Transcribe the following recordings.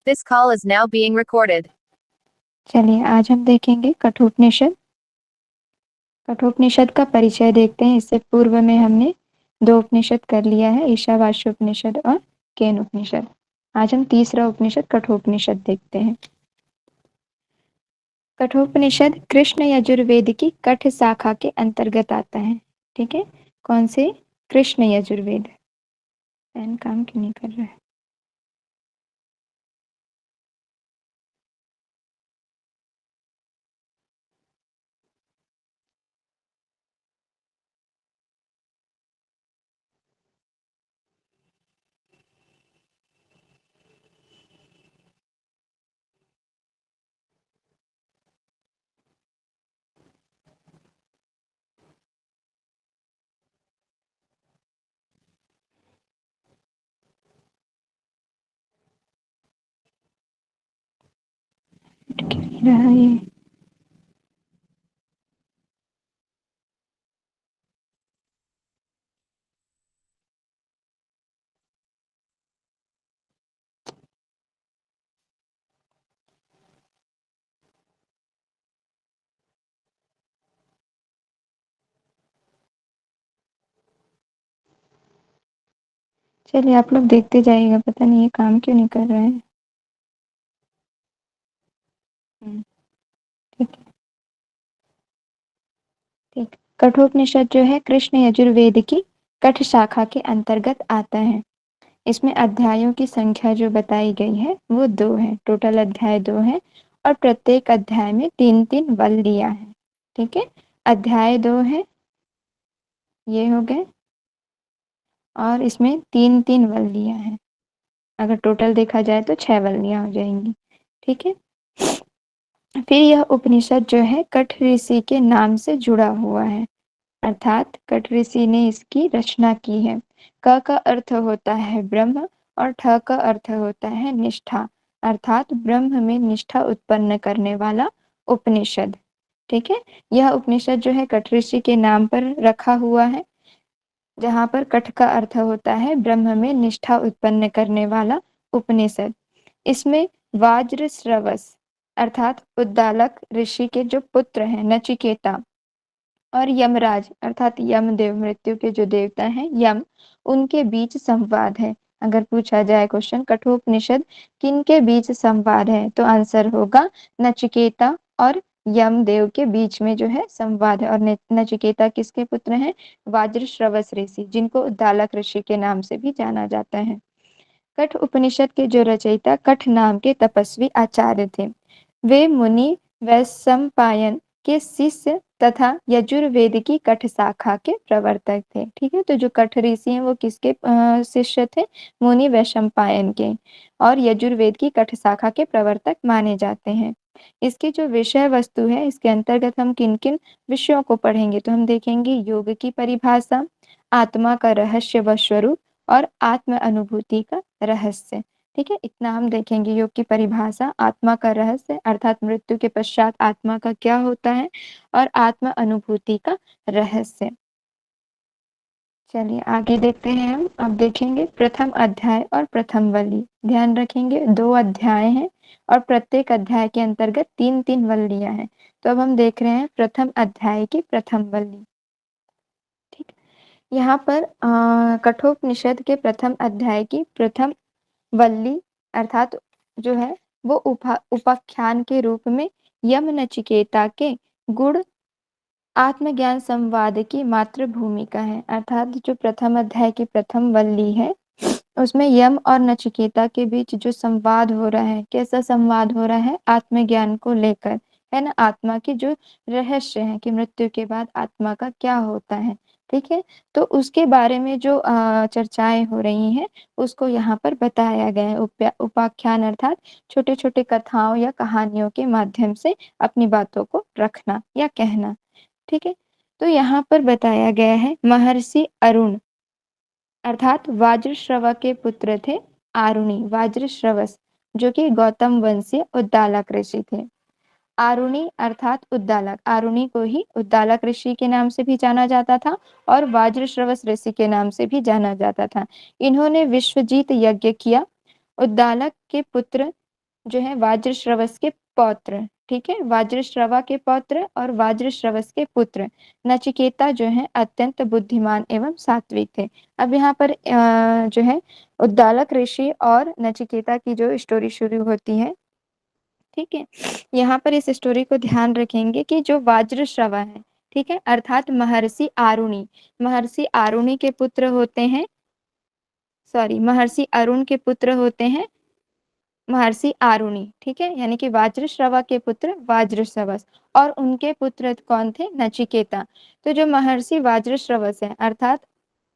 This call is now being recorded. चलिए आज हम देखेंगे कठोपनिषद। कठोपनिषद का परिचय देखते हैं। इससे पूर्व में हमने 2 उपनिषद कर लिया है, ईशावास्य उपनिषद और केन उपनिषद। आज हम तीसरा उपनिषद कठोपनिषद देखते हैं। कठोपनिषद कृष्ण यजुर्वेद की कठ शाखा के अंतर्गत आता है। ठीक है, कौन से? कृष्ण यजुर्वेद। पेन काम क्यों नहीं कर रहा है? क्यों नहीं रहा ये? चलिए आप लोग देखते जाइएगा, पता नहीं ये काम क्यों नहीं कर रहा है। ठीक है, ठीक। कठोपनिषद जो है कृष्ण यजुर्वेद की कठ शाखा के अंतर्गत आता है। इसमें अध्यायों की संख्या जो बताई गई है वो 2 है। टोटल अध्याय 2 है और प्रत्येक अध्याय में 3-3 वल्लियां हैं। ठीक है, अध्याय 2 है, ये हो गए, और इसमें 3-3 वल्लियां हैं। अगर टोटल देखा जाए तो 6 वल्लियां हो जाएंगी। ठीक है, फिर यह उपनिषद जो है कठ ऋषि के नाम से जुड़ा हुआ है, अर्थात कठ ऋषि ने इसकी रचना की है। क का अर्थ होता है ब्रह्म और ठ का अर्थ होता है निष्ठा, अर्थात ब्रह्म में निष्ठा उत्पन्न करने वाला उपनिषद। ठीक है, यह उपनिषद जो है कठ ऋषि के नाम पर रखा हुआ है, जहाँ पर कठ का अर्थ होता है ब्रह्म में निष्ठा उत्पन्न करने वाला उपनिषद। इसमें वाज्रश्रवस अर्थात उद्दालक ऋषि के जो पुत्र हैं नचिकेता और यमराज अर्थात यमदेव, मृत्यु के जो देवता हैं यम, उनके बीच संवाद है। अगर पूछा जाए क्वेश्चन कठोपनिषद किन के बीच संवाद है, तो आंसर होगा नचिकेता और यमदेव के बीच में जो है संवाद है। और नचिकेता किसके पुत्र हैं? वाज्रश्रवस ऋषि, जिनको उद्दालक ऋषि के नाम से भी जाना जाता है। कठ उपनिषद के जो रचयिता कठ नाम के तपस्वी आचार्य थे। वे मुनि वैशंपायन के शिष्य तथा यजुर्वेद की कठ शाखा के प्रवर्तक थे। ठीक है, तो जो कठ ऋषि हैं वो किसके शिष्य थे? मुनि वैशंपायन के, और यजुर्वेद की कठ शाखा के प्रवर्तक माने जाते हैं। इसकी जो विषय वस्तु है, इसके अंतर्गत हम किन किन विषयों को पढ़ेंगे, तो हम देखेंगे योग की परिभाषा, आत्मा का रहस्य व स्वरूप और आत्म अनुभूति का रहस्य। ठीक है, इतना हम देखेंगे। योग की परिभाषा, आत्मा का रहस्य अर्थात मृत्यु के पश्चात आत्मा का क्या होता है, और आत्म अनुभूति का रहस्य। चलिए आगे देखते हैं हम। अब देखेंगे प्रथम अध्याय और प्रथम वल्ली। ध्यान रखेंगे 2 अध्याय हैं और प्रत्येक अध्याय के अंतर्गत 3-3 वल्लियां हैं। तो अब हम देख रहे हैं प्रथम अध्याय की प्रथम वल्ली। ठीक, यहाँ पर कठोपनिषद के प्रथम अध्याय की प्रथम वल्ली अर्थात जो है वो उपाख्यान के रूप में यम नचिकेता के गुण आत्मज्ञान संवाद की मातृ भूमिका है। अर्थात जो प्रथम अध्याय की प्रथम वल्ली है उसमें यम और नचिकेता के बीच जो संवाद हो रहा है, कैसा संवाद हो रहा है? आत्मज्ञान को लेकर, है ना, आत्मा की जो रहस्य है कि मृत्यु के बाद आत्मा का क्या होता है। ठीक है, तो उसके बारे में जो चर्चाएं हो रही हैं उसको यहाँ पर बताया गया है। उपाख्यान अर्थात छोटे छोटे कथाओं या कहानियों के माध्यम से अपनी बातों को रखना या कहना। ठीक है, तो यहाँ पर बताया गया है महर्षि अरुण अर्थात वाज्रश्रवा के पुत्र थे आरुणि, वाज्रश्रवस, जो कि गौतम वंशीय उद्दालक ऋषि थे। आरुणि अर्थात उद्दालक, आरुणि को ही उद्दालक ऋषि के नाम से भी जाना जाता था और वाज्रश्रवस ऋषि के नाम से भी जाना जाता था। इन्होंने विश्वजीत यज्ञ किया। उद्दालक के पुत्र जो है वाज्रश्रवस के पौत्र, ठीक है? वाज्रश्रवा के पौत्र और वाज्रश्रवस के पुत्र नचिकेता जो है अत्यंत बुद्धिमान एवं सात्विक थे। अब यहाँ पर जो है उद्दालक ऋषि और नचिकेता की जो स्टोरी शुरू होती है, ठीक है? यहाँ पर इस स्टोरी को ध्यान रखेंगे कि जो वाज्रश्रवा है, ठीक है? अर्थात महर्षि आरुणि के पुत्र होते हैं, सॉरी, महर्षि अरुण के पुत्र होते हैं महर्षि आरुणि, ठीक है? यानी कि वाज्रश्रवा के पुत्र वाज्रश्रवस, और उनके पुत्र कौन थे? नचिकेता। तो जो महर्षि वाज्रश्रवस है अर्थात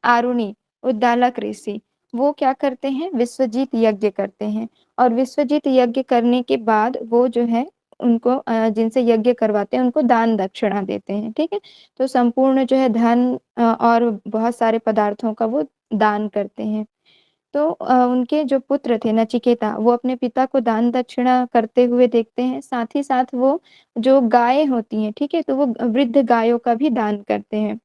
आरुणि, उद्दालक ऋषि, वो क्या करते हैं? विश्वजीत यज्ञ करते हैं, और विश्वजीत यज्ञ करने के बाद वो जो है उनको जिनसे यज्ञ करवाते हैं उनको दान दक्षिणा देते हैं, ठीक है? तो संपूर्ण जो है धन और बहुत सारे पदार्थों का वो दान करते हैं। तो उनके जो पुत्र थे नचिकेता, वो अपने पिता को दान दक्षिणा करते हुए देखते हैं, साथ ही साथ वो जो गायें होती हैं, ठीक है? तो वो वृद्ध गायों का भी दान करते हैं।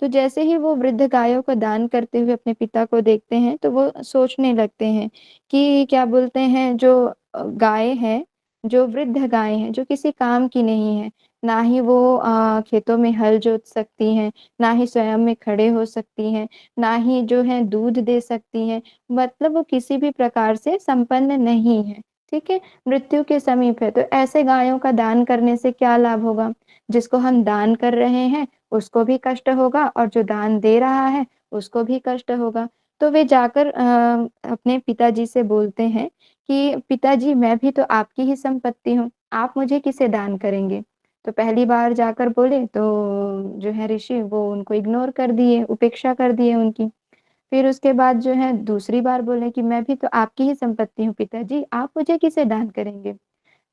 तो जैसे ही वो वृद्ध गायों को दान करते हुए अपने पिता को देखते हैं, तो वो सोचने लगते हैं कि क्या बोलते हैं, जो गायें हैं, जो वृद्ध गायें हैं, जो किसी काम की नहीं है, ना ही वो खेतों में हल जोत सकती हैं, ना ही स्वयं में खड़े हो सकती हैं, ना ही जो है दूध दे सकती हैं, मतलब वो किसी भी प्रकार से संपन्न नहीं है, ठीक है? मृत्यु के समीप है, तो ऐसे गायों का दान करने से क्या लाभ होगा? जिसको हम दान कर रहे हैं, उसको भी कष्ट होगा और जो दान दे रहा है, उसको भी कष्ट होगा। तो वे जाकर अपने पिताजी से बोलते हैं कि पिताजी, मैं भी तो आपकी ही संपत्ति हूँ, आप मुझे किसे दान करेंगे? तो पहली बार जाकर बोले तो जो है ऋषि वो उनको इग्नोर कर दिए, उपेक्षा कर दिए उनकी। फिर उसके बाद जो है दूसरी बार बोले कि मैं भी तो आपकी ही संपत्ति हूँ पिताजी, आप मुझे किसे दान करेंगे?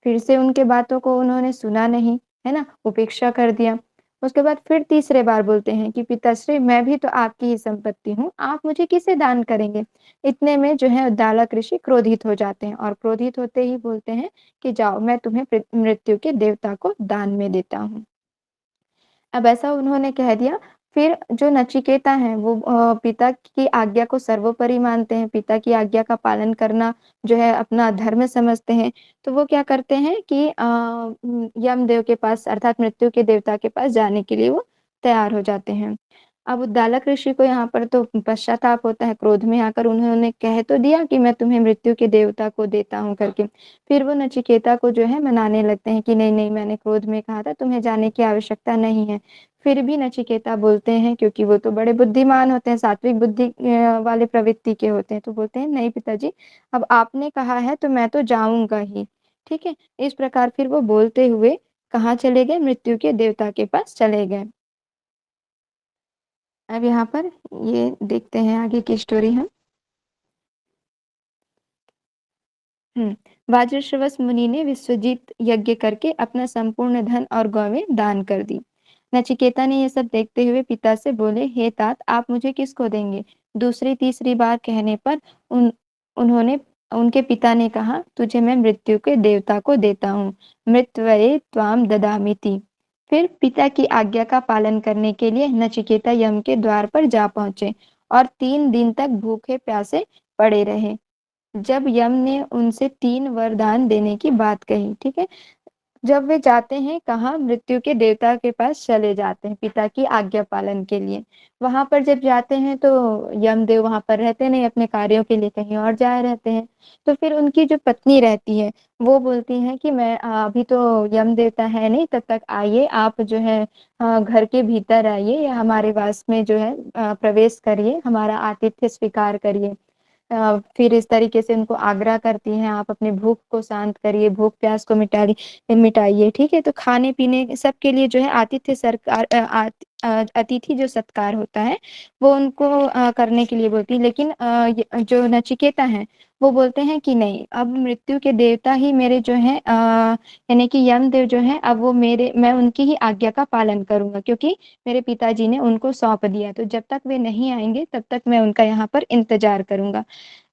फिर से उनके बातों को उन्होंने सुना नहीं, है ना? उपेक्षा कर दिया। उसके बाद फिर तीसरे बार बोलते हैं कि पिताश्री, मैं भी तो आपकी ही संपत्ति हूँ, आप मुझे किसे दान करेंगे? इतने में जो है उद्दालक ऋषि क्रोधित हो जाते हैं, और क्रोधित होते ही बोलते हैं कि जाओ, मैं तुम्हें मृत्यु के देवता को दान में देता हूँ। अब ऐसा उन्होंने कह दिया। फिर जो नचिकेता हैं वो पिता की आज्ञा को सर्वोपरि मानते हैं, पिता की आज्ञा का पालन करना जो है अपना धर्म समझते हैं। तो वो क्या करते हैं कि यमदेव के पास अर्थात मृत्यु के देवता के पास जाने के लिए वो तैयार हो जाते हैं। अब उद्दालक ऋषि को यहाँ पर तो पश्चाताप होता है, क्रोध में आकर उन्होंने कह तो दिया कि मैं तुम्हें मृत्यु के देवता को देता हूँ करके। फिर वो नचिकेता को जो है मनाने लगते हैं कि नहीं, नहीं, मैंने क्रोध में कहा था, तुम्हें जाने की आवश्यकता नहीं है। फिर भी नचिकेता बोलते हैं, क्योंकि वो तो बड़े बुद्धिमान होते हैं, सात्विक बुद्धि वाले प्रवृत्ति के होते हैं, तो बोलते हैं नहीं पिताजी, अब आपने कहा है तो मैं तो जाऊँगा ही, ठीक है? इस प्रकार फिर वो बोलते हुए कहाँ चले गए? मृत्यु के देवता के पास चले गए। अब यहाँ पर ये देखते हैं आगे की स्टोरी हम। वाजश्रवस मुनि ने विश्वजीत यज्ञ करके अपना संपूर्ण धन और गौवें दान कर दी। नचिकेता ने यह सब देखते हुए पिता से बोले, हे तात, आप मुझे किसको देंगे? दूसरी तीसरी बार कहने पर उन्होंने उनके पिता ने कहा, तुझे मैं मृत्यु के देवता को देता हूँ, मृत्वये त्वाम ददामिति। फिर पिता की आज्ञा का पालन करने के लिए नचिकेता यम के द्वार पर जा पहुंचे और 3 दिन तक भूखे प्यासे पड़े रहे। जब यम ने उनसे 3 वरदान देने की बात कही, ठीक है? जब वे जाते हैं कहाँ? मृत्यु के देवता के पास चले जाते हैं पिता की आज्ञा पालन के लिए। वहां पर जब जाते हैं तो यमदेव वहां पर रहते नहीं, अपने कार्यों के लिए कहीं और जा रहते हैं। तो फिर उनकी जो पत्नी रहती है वो बोलती है कि मैं अभी तो यम देवता है नहीं, तब तक आइए, आप जो है घर के भीतर आइए या हमारे वास में जो है प्रवेश करिए, हमारा आतिथ्य स्वीकार करिए। फिर इस तरीके से उनको आग्रह करती हैं, आप अपनी भूख को शांत करिए, भूख प्यास को मिटाइए, ठीक है? तो खाने-पीने सबके लिए जो है आतिथ्य सरकार अतिथि जो सत्कार होता है, वो उनको करने के लिए बोलती है। लेकिन जो नचिकेता हैं, वो बोलते हैं कि नहीं, अब मृत्यु के देवता ही मेरे जो हैं यानी कि यमदेव जो हैं, अब वो मैं उनकी ही आज्ञा का पालन करूँगा, क्योंकि मेरे पिताजी ने उनको सौंप दिया है। तो जब तक वे नहीं आएँगे, तब तक मैं उनका यहाँ पर इंतज़ार करूँगा।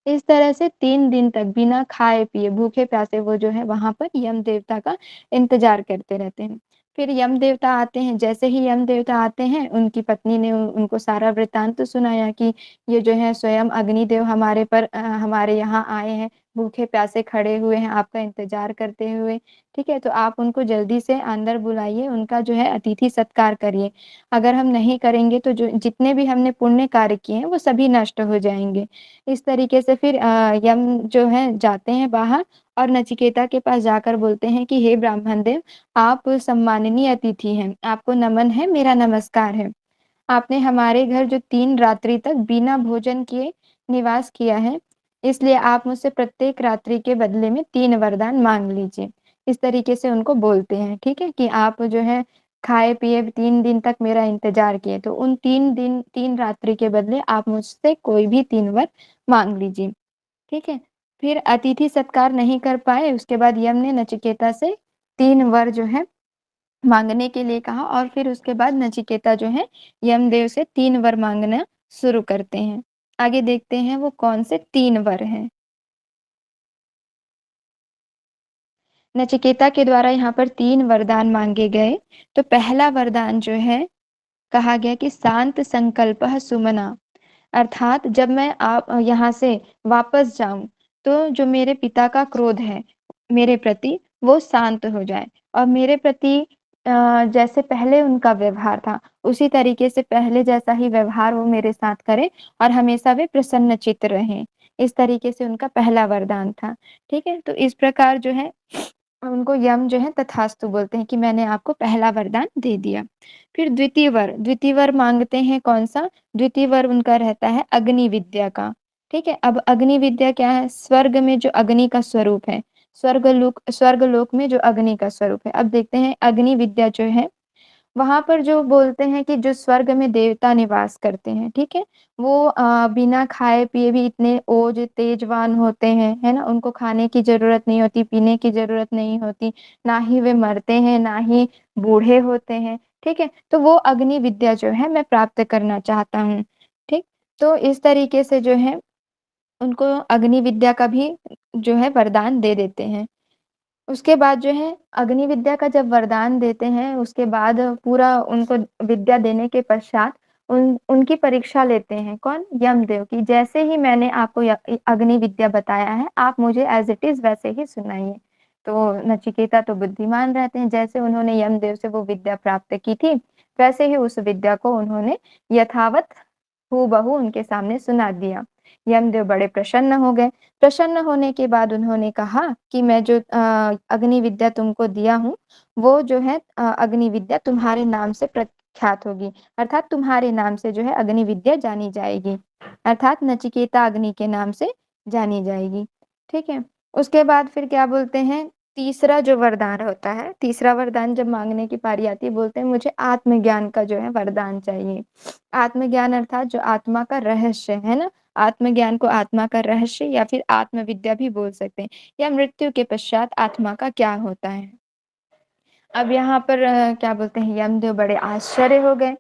इस तरह से 3 दिन तक बिना खाए-पिए, भूखे-प्यासे वो जो है वहाँ पर यम देवता का इंतज़ार करते रहते हैं। फिर यम देवता आते हैं, जैसे ही यम देवता आते हैं, उनकी पत्नी ने उनको सारा वृत्तांत सुनाया कि ये जो है स्वयं अग्निदेव हमारे यहाँ आए हैं, भूखे प्यासे खड़े हुए हैं आपका इंतज़ार करते हुए, ठीक है? तो आप उनको जल्दी से अंदर बुलाइए, उनका जो है अतिथि सत्कार करिए। अगर हम नहीं करेंगे तो जो जितने भी हमने पुण्य कार्य किए हैं, वो सभी नष्ट हो जाएँगे। इस तरीके से फिर यम जो है जाते हैं बाहर और नचिकेता के पास जाकर बोलते हैं कि हे ब्राह्मण देव, आप सम्माननीय अतिथि हैं, आपको नमन है, मेरा नमस्कार है। आपने हमारे घर जो 3 रात्रि तक बिना भोजन किए निवास किया है, इसलिए आप मुझसे प्रत्येक रात्रि के बदले में 3 वरदान माँग लीजिए। इस तरीके से उनको बोलते हैं, ठीक है? कि आप जो है खाए-पिए 3 दिन तक मेरा इंतज़ार किए, तो उन 3 दिन 3 रात्रि के बदले आप मुझसे कोई भी 3 वर माँग लीजिए, ठीक है? फिर अतिथि सत्कार नहीं कर पाए, उसके बाद यम ने नचिकेता से 3 वर जो है माँगने के लिए कहा और फिर उसके बाद नचिकेता जो है यमदेव से 3 वर माँगना शुरू करते हैं। आगे देखते हैं वो कौन से 3 वर हैं। नचिकेता के द्वारा यहाँ पर 3 वरदान माँगे गए। तो पहला वरदान जो है कहा गया कि शांत संकल्पः सुमना, अर्थात जब मैं आप यहाँ से वापस जाऊँ, तो जो मेरे पिता का क्रोध है मेरे प्रति, वो शांत हो जाए और मेरे प्रति जैसे पहले उनका व्यवहार था, उसी तरीके से पहले जैसा ही व्यवहार वो मेरे साथ करें और हमेशा वे प्रसन्नचित्त रहें। इस तरीके से उनका पहला वरदान था, ठीक है? तो इस प्रकार जो है उनको यम जो है तथास्तु बोलते हैं कि मैंने आपको पहला वरदान दे दिया। फिर द्वितीय वर माँगते हैं कौन-सा? द्वितीय वर उनका रहता है अग्नि विद्या का, ठीक है? अब अग्नि विद्या क्या है? स्वर्ग में जो अग्नि का स्वरूप है, स्वर्गलोक में जो अग्नि का स्वरूप है। अब देखते हैं अग्नि विद्या जो है वहाँ पर जो बोलते हैं कि जो स्वर्ग में देवता निवास करते हैं, ठीक है? वो बिना खाए-पिए भी इतने ओज तेजवान होते हैं, है ना? उनको खाने की ज़रूरत नहीं होती, पीने की ज़रूरत नहीं होती, ना ही वे मरते हैं, ना ही बूढ़े होते हैं, ठीक है? तो वो अग्नि विद्या जो है मैं प्राप्त करना चाहता हूँ, ठीक? तो इस तरीके से जो है उनको अग्नि विद्या का भी जो है वरदान दे देते हैं। उसके बाद जो है अग्नि विद्या का जब वरदान देते हैं, उसके बाद पूरा उनको विद्या देने के पश्चात उनकी परीक्षा लेते हैं। कौन? यमदेव की। जैसे ही मैंने आपको अग्नि विद्या बताया है, आप मुझे एज़ इट इज़ वैसे ही सुनाइए। तो नचिकेता तो बुद्धिमान रहते हैं, जैसे उन्होंने यमदेव से वो विद्या प्राप्त की थी, वैसे ही उस विद्या को उन्होंने यथावत हूबहू उनके सामने सुना दिया। यमदेव बड़े प्रसन्न हो गए। प्रसन्न होने के बाद उन्होंने कहा कि मैं जो अग्नि विद्या तुमको दिया हूँ, वो जो है अग्नि विद्या तुम्हारे नाम से प्रख्यात होगी, अर्थात तुम्हारे नाम से जो है अग्नि विद्या जानी जाएगी, अर्थात नचिकेता अग्नि के नाम से जानी जाएगी, ठीक है? उसके बाद फिर क्या बोलते हैं, तीसरा जो वरदान होता है, तीसरा वरदान जब माँगने की बारी आती है, बोलते हैं मुझे आत्मज्ञान का जो है वरदान चाहिए। आत्मज्ञान अर्थात जो आत्मा का रहस्य है ना? आत्मज्ञान को आत्मा का रहस्य या फिर आत्मविद्या भी बोल सकते हैं या मृत्यु के पश्चात आत्मा का क्या होता है। अब यहाँ पर क्या बोलते हैं यमदेव बड़े आश्चर्य हो गए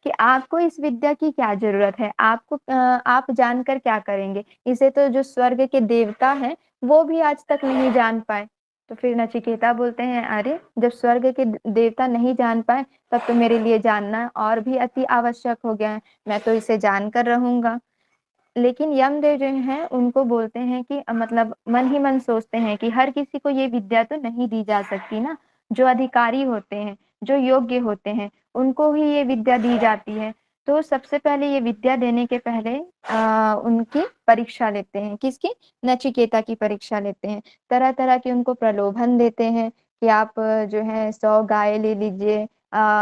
कि आपको इस विद्या की क्या ज़रूरत है? आप जानकर क्या करेंगे? इसे तो जो स्वर्ग के देवता हैं, वो भी आज तक नहीं जान पाए। तो फिर नचिकेता बोलते हैं, "अरे! जब स्वर्ग के देवता नहीं जान पाए, तब तो मेरे लिए जानना और भी अति आवश्यक हो गया है। मैं तो इसे जानकर रहूँगा।" लेकिन यमदेव जो हैं उनको बोलते हैं कि मतलब मन ही मन सोचते हैं कि हर किसी को ये विद्या तो नहीं दी जा सकती ना, जो अधिकारी होते हैं, जो योग्य होते हैं, उनको ही ये विद्या दी जाती है। तो सबसे पहले ये विद्या देने के पहले उनकी परीक्षा लेते हैं, किसकी? नचिकेता की परीक्षा लेते हैं। तरह-तरह के उनको प्रलोभन देते हैं कि आप जो है 100 गाय ले लीजिए,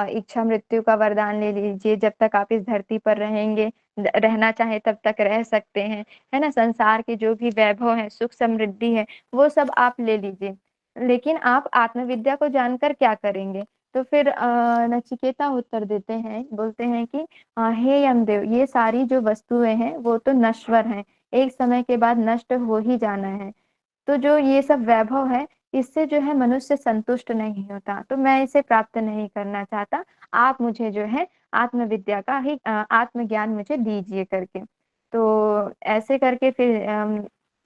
इच्छा मृत्यु का वरदान ले लीजिए, जब तक आप इस धरती पर रहेंगे रहना चाहें तब तक रह सकते हैं, है ना? संसार के जो भी वैभव है, सुख समृद्धि है, वो सब आप ले लीजिए। लेकिन आप आत्मविद्या को जानकर क्या करेंगे? तो फिर नचिकेता उत्तर देते हैं, बोलते हैं कि हे यमदेव, ये सारी जो वस्तुएँ हैं, वो तो नश्वर हैं, एक समय के बाद नष्ट हो ही जाना है। तो जो ये सब वैभव है, इससे जो है मनुष्य संतुष्ट नहीं होता, तो मैं इसे प्राप्त नहीं करना चाहता। आप मुझे जो है आत्मविद्या का ही आत्मज्ञान मुझे दीजिए करके। तो ऐसे करके फिर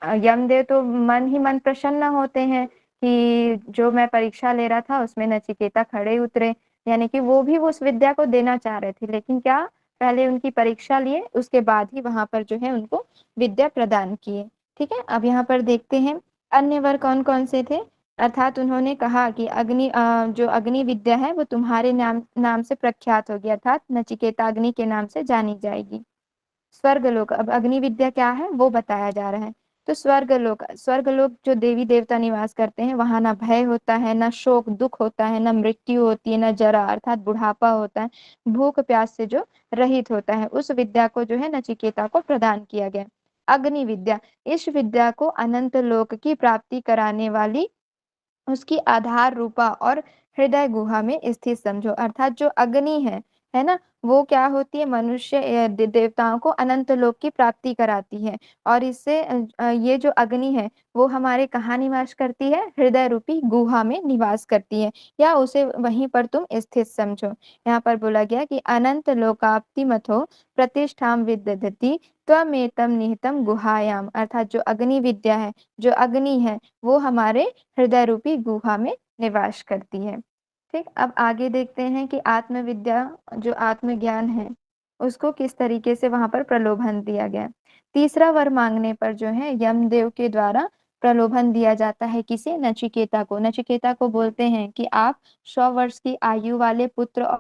यमदेव तो मन ही मन प्रसन्न होते हैं कि जो मैं परीक्षा ले रहा था उसमें नचिकेता खड़े उतरे, यानी कि वो भी उस विद्या को देना चाह रहे थे, लेकिन क्या पहले उनकी परीक्षा लिए, उसके बाद ही वहाँ पर जो है उनको विद्या प्रदान किए। ठीक है, अब यहाँ पर देखते हैं अन्य वर कौन कौन से थे। अर्थात उन्होंने कहा कि जो अग्नि विद्या है वो तुम्हारे नाम नाम से प्रख्यात होगी, अर्थात नचिकेता अग्नि के नाम से जानी जाएगी। स्वर्गलोक, अब अग्नि विद्या क्या है वो बताया जा रहा है। तो स्वर्गलोक, स्वर्गलोक जो देवी देवता निवास करते हैं वहां ना भय होता है, ना शोक दुख होता है, ना मृत्यु होती है, ना जरा अर्थात बुढ़ापा होता है, भूख प्यास से जो रहित होता है, उस विद्या को जो है नचिकेता को प्रदान किया गया। अग्नि विद्या, इस विद्या को अनंत लोक की प्राप्ति कराने वाली उसकी आधार रूपा और हृदय गुहा में स्थित समझो। अर्थात जो अग्नि है ना, वो क्या होती है, मनुष्य देवताओं को अनंत लोक की प्राप्ति कराती है। और इससे ये जो अग्नि है वो हमारे कहाँ निवास करती है, हृदय रूपी गुहा में निवास करती है, या उसे वहीं पर तुम स्थित समझो। यहाँ पर बोला गया कि अनंत लोकाप्ति मथो प्रतिष्ठाम विदधति त्वमेतम निहितम गुहायाम। अर्थात जो अग्नि विद्या है, जो अग्नि है, वो हमारे हृदय रूपी गुहा में निवास करती है। ठीक, अब आगे देखते हैं कि आत्मविद्या जो आत्मज्ञान है उसको किस तरीके से वहां पर प्रलोभन दिया गया। तीसरा वर मांगने पर जो है यमदेव के द्वारा प्रलोभन दिया जाता है किसे, नचिकेता को। नचिकेता को बोलते हैं कि आप 100 वर्ष की आयु वाले पुत्र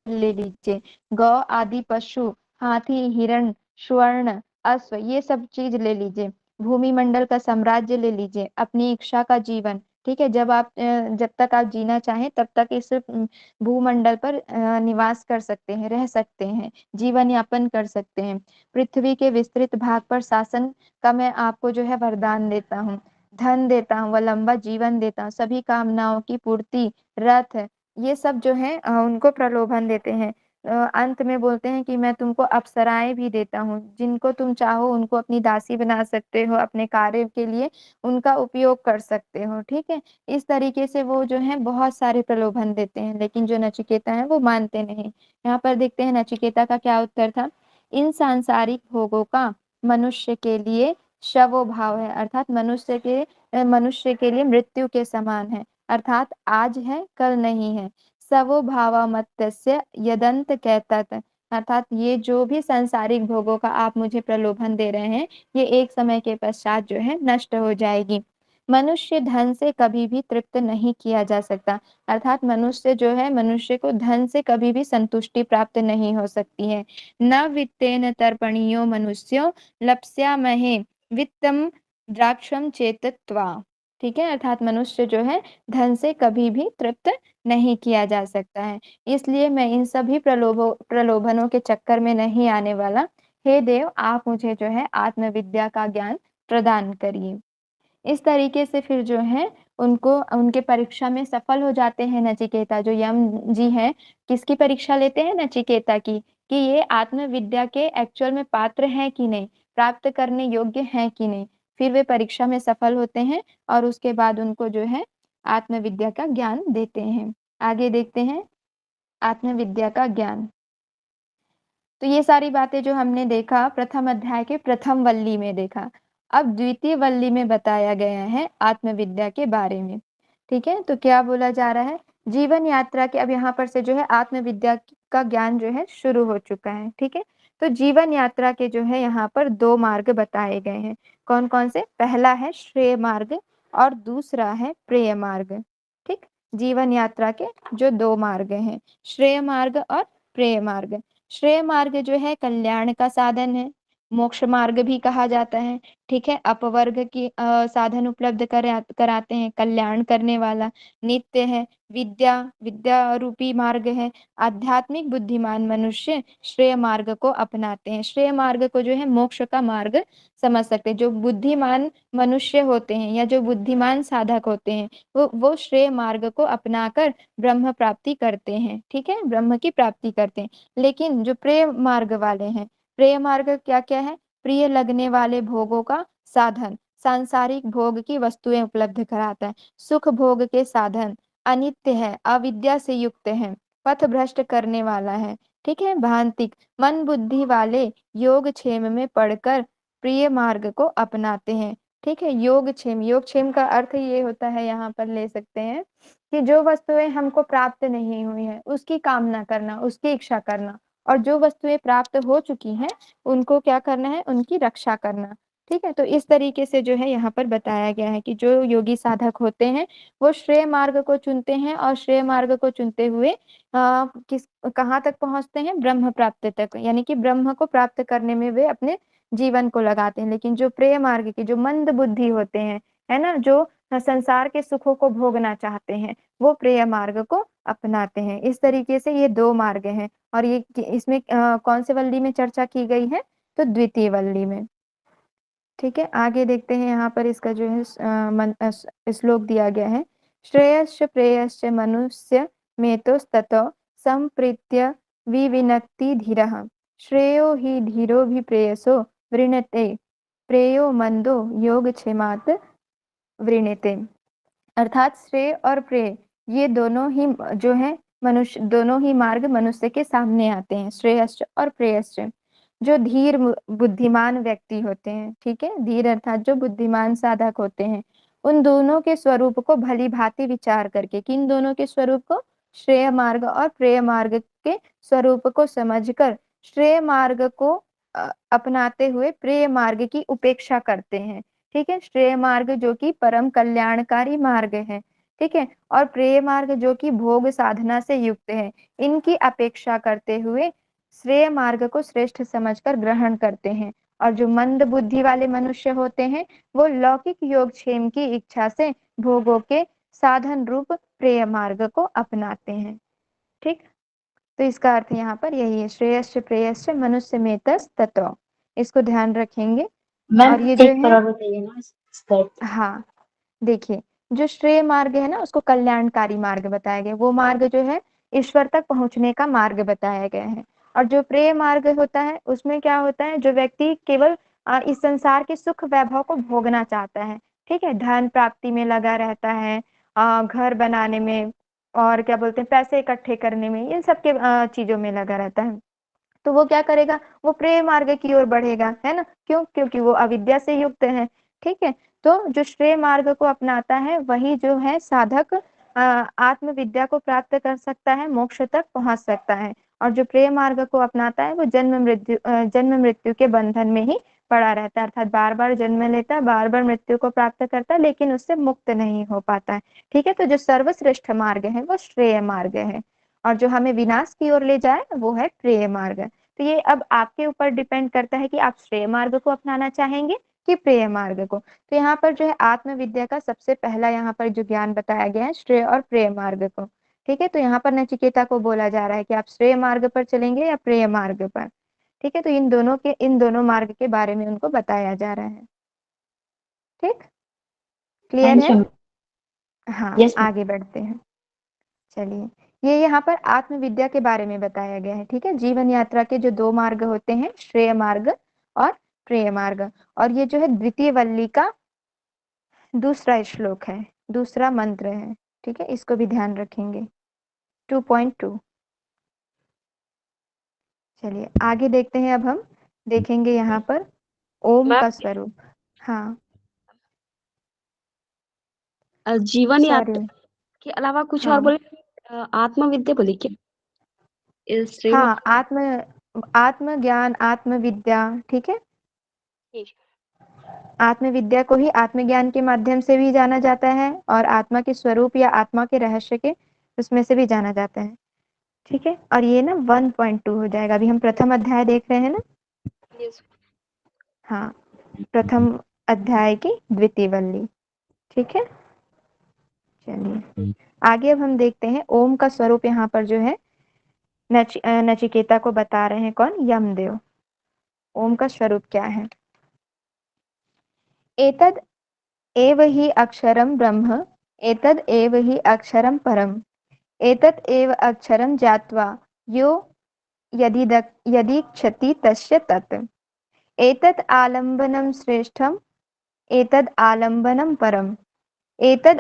ले लीजिए, गौ आदि पशु, हाथी, हिरण, स्वर्ण, अश्व, ये सब चीज ले लीजिए, भूमि मंडल का साम्राज्य ले लीजिए, अपनी इच्छा का जीवन। ठीक है, जब तक आप जीना चाहें तब तक इस भूमंडल पर निवास कर सकते हैं, रह सकते हैं, जीवन यापन कर सकते हैं। पृथ्वी के विस्तृत भाग पर शासन का मैं आपको जो है वरदान देता हूँ, धन देता हूँ व लंबा जीवन देता हूँ, सभी कामनाओं की पूर्ति, रथ, ये सब जो है उनको प्रलोभन देते हैं। अंत में बोलते हैं कि मैं तुमको अप्सराएं भी देता हूँ, जिनको तुम चाहो उनको अपनी दासी बना सकते हो, अपने कार्य के लिए उनका उपयोग कर सकते हो। ठीक है, इस तरीके से वो जो है बहुत सारे प्रलोभन देते हैं, लेकिन जो नचिकेता है वो मानते नहीं। यहाँ पर देखते हैं नचिकेता का क्या उत्तर था। इन सांसारिक भोगों का मनुष्य के लिए शवो भाव है, अर्थात मनुष्य के लिए मृत्यु के समान है, अर्थात आज है कल नहीं है। सवो भावामत्यस्य यदंत कहता, अर्थात ये जो भी सांसारिक भोगों का आप मुझे प्रलोभन दे रहे हैं ये एक समय के पश्चात जो है नष्ट हो जाएगी। मनुष्य धन से कभी भी तृप्त नहीं किया जा सकता, अर्थात मनुष्य को धन से कभी भी संतुष्टि प्राप्त नहीं हो सकती है। न वित्तेन तर्पणीयो मनुष्यो लप्स्यामहे वित्तम द्राक्षम चेतत्वा। ठीक है, अर्थात मनुष्य जो है धन से कभी भी तृप्त नहीं किया जा सकता है, इसलिए मैं इन सभी प्रलोभनों के चक्कर में नहीं आने वाला। हे देव, आप मुझे जो है आत्मविद्या का ज्ञान प्रदान करिए। इस तरीके से फिर जो है उनको उनके परीक्षा में सफल हो जाते हैं नचिकेता। जो यम जी हैं किसकी परीक्षा लेते हैं, नचिकेता की, कि ये आत्मविद्या के एक्चुअल में पात्र हैं कि नहीं, प्राप्त करने योग्य हैं कि नहीं। फिर वे परीक्षा में सफल होते हैं और उसके बाद उनको जो है आत्मविद्या का ज्ञान देते हैं। आगे देखते हैं आत्मविद्या का ज्ञान। तो ये सारी बातें जो हमने देखा प्रथम अध्याय के प्रथम वल्ली में देखा, अब द्वितीय वल्ली में बताया गया है आत्मविद्या के बारे में। ठीक है, तो क्या बोला जा रहा है, जीवन यात्रा के, अब यहाँ पर से जो है आत्मविद्या का ज्ञान जो है शुरू हो चुका है। ठीक है, तो जीवन यात्रा के जो है यहाँ पर 2 मार्ग बताए गए हैं। कौन कौन से, पहला है श्रेय मार्ग और दूसरा है प्रेय मार्ग। ठीक, जीवन यात्रा के जो 2 मार्ग हैं, श्रेय मार्ग और प्रेय मार्ग। श्रेय मार्ग जो है कल्याण का साधन है, मोक्ष मार्ग भी कहा जाता है। ठीक है, अपवर्ग की साधन उपलब्ध कराते हैं, कल्याण करने वाला, नित्य है, विद्या रूपी मार्ग है। आध्यात्मिक बुद्धिमान मनुष्य श्रेय मार्ग को अपनाते हैं, श्रेय मार्ग को जो है मोक्ष का मार्ग समझ सकते हैं। जो बुद्धिमान मनुष्य होते हैं या जो बुद्धिमान साधक होते हैं वो श्रेय मार्ग को अपनाकर ब्रह्म प्राप्ति करते हैं। ठीक है, ब्रह्म की प्राप्ति करते हैं। लेकिन जो प्रेय मार्ग वाले हैं, प्रेय मार्ग क्या क्या है, प्रिय लगने वाले भोगों का साधन, सांसारिक भोग की वस्तुएं उपलब्ध कराता है, सुख भोग के साधन, अनित्य है, अविद्या से युक्त है, पथ भ्रष्ट करने वाला है। ठीक है, भांतिक मन बुद्धि वाले योग क्षेम में पढ़कर प्रिय मार्ग को अपनाते हैं। ठीक है, योग क्षेम का अर्थ ये होता है, यहाँ पर ले सकते हैं कि जो वस्तुएं हमको प्राप्त नहीं हुई है उसकी कामना करना, उसकी इच्छा करना, और जो वस्तुएं प्राप्त हो चुकी हैं उनको क्या करना है, उनकी रक्षा करना। ठीक है, तो इस तरीके से जो है यहाँ पर बताया गया है कि जो योगी साधक होते हैं वो श्रेय मार्ग को चुनते हैं और श्रेय मार्ग को चुनते हुए किस कहाँ तक पहुंचते हैं, ब्रह्म प्राप्ति तक, यानी कि ब्रह्म को प्राप्त करने में वे अपने जीवन को लगाते हैं। लेकिन जो प्रेय मार्ग के जो मंद बुद्धि होते हैं, है ना, जो संसार के सुखों को भोगना चाहते हैं, वो प्रेय मार्ग को अपनाते हैं। इस तरीके से ये दो मार्ग हैं और ये इसमें कौन से वल्ली में चर्चा की गई है, तो द्वितीय वल्ली में। ठीक है, आगे देखते हैं यहाँ पर इसका जो है श्लोक दिया गया है। श्रेयश्च प्रेयश्च मनुष्य मेतोस्ततो संप्रीत्य विविनक्ति धीरः श्रेयो हि धीरोभिप्रेयसो वृणते प्रेयो मंदो योगक्षेमात् वृणते। अर्थात श्रेय और प्रेय ये दोनों ही जो है मनुष्य, दोनों ही मार्ग मनुष्य के सामने आते हैं, श्रेयश्च और प्रेयश्च। जो धीर बुद्धिमान व्यक्ति होते हैं, ठीक है, धीर अर्थात जो बुद्धिमान साधक होते हैं, उन दोनों के स्वरूप को भली भांति विचार करके, किन दोनों के स्वरूप को, श्रेय मार्ग और प्रेय मार्ग के स्वरूप को समझकर श्रेय मार्ग को अपनाते हुए प्रेय मार्ग की उपेक्षा करते हैं। ठीक है, श्रेय मार्ग जो कि परम कल्याणकारी मार्ग है, ठीक है, और प्रेय मार्ग जो कि भोग साधना से युक्त है, इनकी अपेक्षा करते हुए श्रेय मार्ग को श्रेष्ठ समझकर ग्रहण करते हैं। और जो मंद बुद्धि वाले मनुष्य होते हैं वो लौकिक योगक्षेम की इच्छा से भोगों के साधन रूप प्रेय मार्ग को अपनाते हैं। ठीक, तो इसका अर्थ यहाँ पर यही है, श्रेयश्च प्रेयश्च मनुष्य मेतस ततो, इसको ध्यान रखेंगे। मैम और ये जो एक है, और बताइए ना इसका। हाँ देखिए, जो श्रेय मार्ग है ना उसको कल्याणकारी मार्ग बताया गया, वो मार्ग जो है ईश्वर तक पहुंचने का मार्ग बताया गया है। और जो प्रेय मार्ग होता है उसमें क्या होता है, जो व्यक्ति केवल इस संसार के सुख वैभव को भोगना चाहता है, ठीक है, धन प्राप्ति में लगा रहता है, घर बनाने में और क्या बोलते हैं पैसे इकट्ठे करने में, इन सब के चीजों में लगा रहता है, तो वो क्या करेगा, वो प्रेय मार्ग की ओर बढ़ेगा, है ना, क्यों, क्योंकि वो अविद्या से युक्त है। ठीक है, तो जो श्रेय मार्ग को अपनाता है वही जो है साधक आत्मविद्या को प्राप्त कर सकता है, मोक्ष तक पहुंच सकता है। और जो प्रेय मार्ग को अपनाता है वो जन्म मृत्यु के बंधन में ही पड़ा रहता है, अर्थात बार बार जन्म लेता है, बार बार मृत्यु को प्राप्त करता है, लेकिन उससे मुक्त नहीं हो पाता है। ठीक है, तो जो सर्वश्रेष्ठ मार्ग है वो श्रेय मार्ग है और जो हमें विनाश की ओर ले जाए वो है प्रेय मार्ग। तो ये अब आपके ऊपर डिपेंड करता है कि आप श्रेय मार्ग को अपनाना चाहेंगे कि प्रेय मार्ग को। तो यहाँ पर जो है आत्मविद्या का सबसे पहला यहाँ पर जो ज्ञान बताया गया है श्रेय और प्रेय मार्ग को। ठीक है, तो यहाँ पर नचिकेता को बोला जा रहा है कि आप श्रेय मार्ग पर चलेंगे या प्रेय मार्ग पर। ठीक है, तो इन दोनों मार्ग के बारे में उनको बताया जा रहा है। ठीक, क्लियर है? हाँ, यस आगे बढ़ते हैं। चलिए, ये यहाँ पर आत्मविद्या के बारे में बताया गया है। ठीक है, जीवन यात्रा के जो दो मार्ग होते हैं, श्रेय मार्ग और प्रेय मार्ग, और ये जो है द्वितीय वल्ली का दूसरा श्लोक है, दूसरा मंत्र है। ठीक है, इसको भी ध्यान रखेंगे, 2.2। चलिए आगे देखते हैं, अब हम देखेंगे यहाँ पर ओम का स्वरूप। हाँ जीवन सॉरी, यात्रा के अलावा कुछ और हाँ बोले, आत्मविद्या बोले क्या इस श्रीमान? हाँ, आत्मज्ञान आत्मविद्या। ठीक है, आत्मविद्या को ही आत्मज्ञान के माध्यम से भी जाना जाता है और आत्मा के स्वरूप या आत्मा के रहस्य के उसमें से भी जाना जाता है। ठीक है, और ये ना 1.2 हो जाएगा, अभी हम प्रथम अध्याय देख रहे हैं ना। यस। हाँ, प्रथम अध्याय की द्वितीय वल्ली। ठीक है, चलिए आगे अब हम देखते हैं ओम का स्वरूप। यहाँ पर जो है नचिकेता को बता रहे हैं कौन, यमदेव। ओम का स्वरूप क्या है, एतद एव हि अक्षरं ब्रह्म, एतद एव हि अक्षरं परम, एतत् एव अक्षरं ज्ञात्वा यो यदीक्षति तस्य तत्, एतत् आलम्बनं श्रेष्ठम्, एतद् आलम्बनं परम्, एतद्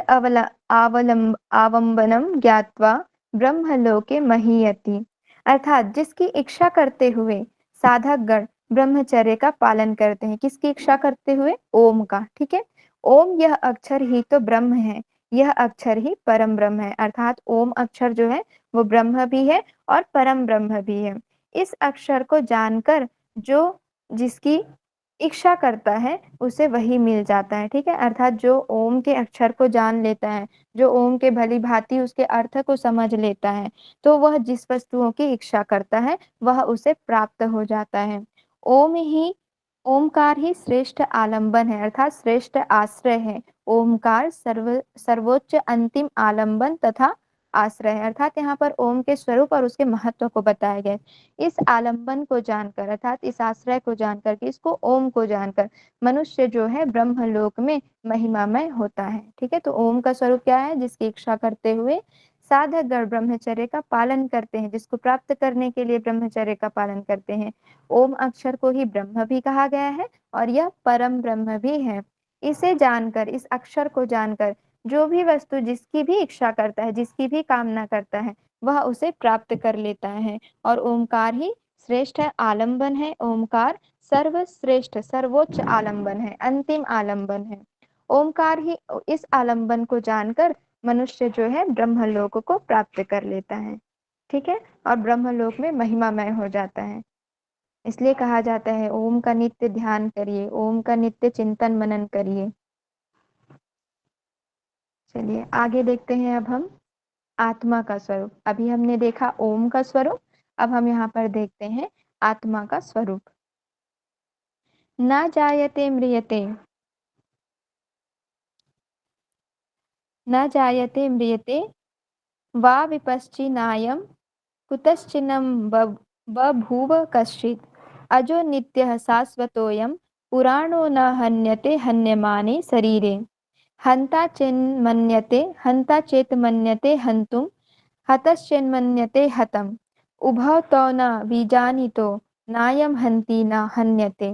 आवम्बनं ज्ञात्वा ब्रह्मलोके महीयति। अर्थात जिसकी इच्छा करते हुए साधक गण ब्रह्मचर्य का पालन करते हैं, किसकी इच्छा करते हुए, ओम का। ठीक है, ओम यह अक्षर ही तो ब्रह्म है, यह अक्षर ही परम ब्रह्म है। अर्थात ओम अक्षर जो है वो ब्रह्म भी है और परम ब्रह्म भी है। इस अक्षर को जानकर जो जिसकी इच्छा करता है उसे वही मिल जाता है, ठीक है। अर्थात जो ओम के अक्षर को जान लेता है, जो ओम के भली भांति उसके अर्थ को समझ लेता है, तो वह जिस वस्तुओं की इच्छा करता है वह उसे प्राप्त हो जाता है। ओम ही ओमकार ही श्रेष्ठ आलंबन है, अर्थात श्रेष्ठ आश्रय है। ओमकार सर्वोच्च अंतिम आलंबन तथा आश्रय है, अर्थात यहाँ पर ओम के स्वरूप और उसके महत्व को बताया गया है। इस आलंबन को जानकर, अर्थात इस आश्रय को जानकर के, इसको ओम को जानकर मनुष्य जो है ब्रह्मलोक में महिमामय होता है, ठीक है। तो ओम का स्वरूप क्या है? जिसकी इच्छा करते हुए साधक गण ब्रह्मचर्य का पालन करते हैं, जिसको प्राप्त करने के लिए ब्रह्मचर्य का पालन करते हैं। ओम अक्षर को ही ब्रह्म भी कहा गया है और यह परम ब्रह्म भी है। इसे जानकर, इस अक्षर को जानकर जो भी वस्तु जिसकी भी इच्छा करता है, जिसकी भी कामना करता है, वह उसे प्राप्त कर लेता है। और ओमकार ही श्रेष्ठ आलंबन है। ओमकार सर्वश्रेष्ठ सर्वोच्च आलंबन है, अंतिम आलंबन है। ओमकार ही, इस आलंबन को जानकर मनुष्य जो है ब्रह्मलोक को प्राप्त कर लेता है, ठीक है, और ब्रह्मलोक में महिमामय हो जाता है। इसलिए कहा जाता है ओम का नित्य ध्यान करिए, ओम का नित्य चिंतन मनन करिए। चलिए आगे देखते हैं अब हम आत्मा का स्वरूप। अभी हमने देखा ओम का स्वरूप, अब हम यहाँ पर देखते हैं आत्मा का स्वरूप। न जायते म्रियते, न जायते म्रियते वा विपश्चिनायं कुतश्चिन्नं बभूव कश्चित् अजो नित्यः शाश्वतोऽयं पुराणो न हन्यते हन्यमाने शरीरे हन्ता चेत् मन्यते हन्तुं हतश्चेन्मन्यते हतम् उभौ तौ न विजानीतो नायं हन्ति न हन्यते।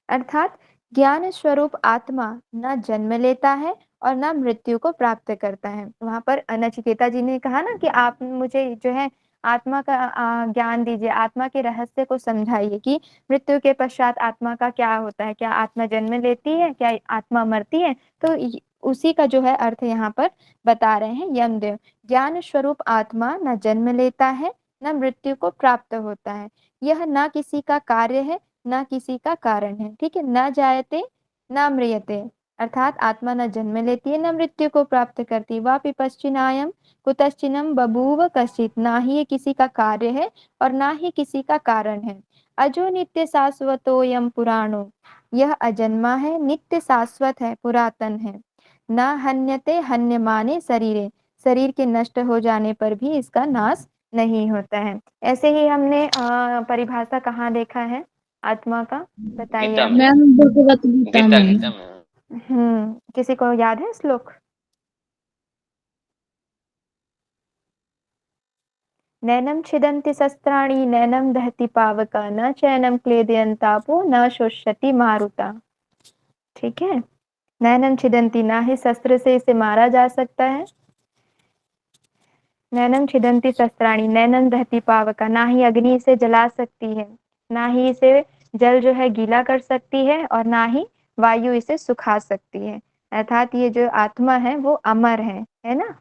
अर्थात ज्ञान स्वरूप आत्मा न जन्म लेता है और न मृत्यु को प्राप्त करता है। वहां पर नचिकेता जी ने कहा ना कि आप मुझे जो है आत्मा का ज्ञान दीजिए, आत्मा के रहस्य को समझाइए कि मृत्यु के पश्चात आत्मा का क्या होता है, क्या आत्मा जन्म लेती है, क्या आत्मा मरती है। तो उसी का जो है अर्थ यहाँ पर बता रहे हैं यमदेव। ज्ञान स्वरूप आत्मा न जन्म लेता है न मृत्यु को प्राप्त होता है। यह न किसी का कार्य है न किसी का कारण है, ठीक है। न जायते न म्रियते, अर्थात आत्मा न जन्म लेती है न मृत्यु को प्राप्त करती। वापि पश्चिनायम कुतश्चिनम बभूव कश्चित, ना ही ये किसी का कार्य है और ना ही किसी का कारण है। अजो नित्य शाश्वतोयम पुराणो, यह अजन्मा है, नित्य शाश्वत है, पुरातन है। न हन्यते हन्यमाने शरीरे, शरीर के नष्ट हो जाने पर भी इसका नाश नहीं होता है। ऐसे ही हमने परिभाषा कहाँ देखा है आत्मा का, बताइए गीता आप। में। मैम भगवत गीता गीता में। गीता में। किसी को याद है श्लोक? नैनम छिदन्ति शस्त्राणि नैनम दहति पावका न चैनम क्लेदयन्तापो न शोष्यति मारुता, ठीक है। नैनम छिदन्ति, ना ही शस्त्र से इसे मारा जा सकता है। नैनम छिदन्ति शस्त्राणि, नैनम दहति पावका, ना ही अग्नि इसे जला सकती है, ना ही इसे जल जो है गीला कर सकती है और ना ही वायु इसे सुखा सकती है। अर्थात ये जो आत्मा है वो अमर है ना।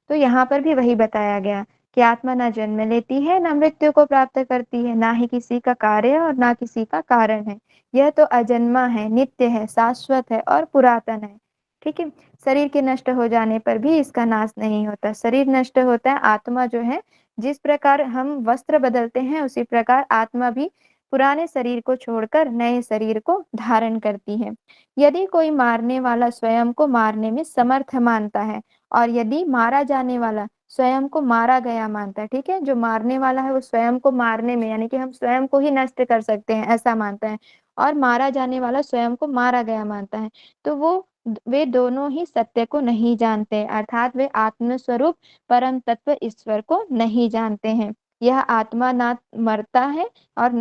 तो यहाँ पर भी वही बताया गया कि आत्मा ना जन्म लेती है ना मृत्यु को प्राप्त करती है, ना ही किसी का कार्य और ना किसी का कारण है। यह तो अजन्मा है, नित्य है, शाश्वत है और पुरातन है, ठीक है। शरीर के नष्ट हो जाने पर भी इसका नाश नहीं होता। शरीर नष्ट होता है, आत्मा जो है, जिस प्रकार हम वस्त्र बदलते हैं उसी प्रकार आत्मा भी पुराने शरीर को छोड़कर नए शरीर को धारण करती है। यदि कोई मारने वाला स्वयं को मारने में समर्थ मानता है और यदि मारा जाने वाला स्वयं को मारा गया मानता है, ठीक है, जो मारने वाला है वो स्वयं को मारने में, यानी कि हम स्वयं को ही नष्ट कर सकते हैं ऐसा मानता है, और मारा जाने वाला स्वयं को मारा गया मानता है, तो वे दोनों ही सत्य को नहीं जानते, अर्थात वे आत्मस्वरूप परम तत्व ईश्वर को नहीं जानते हैं। यह आत्मा ना मरता है और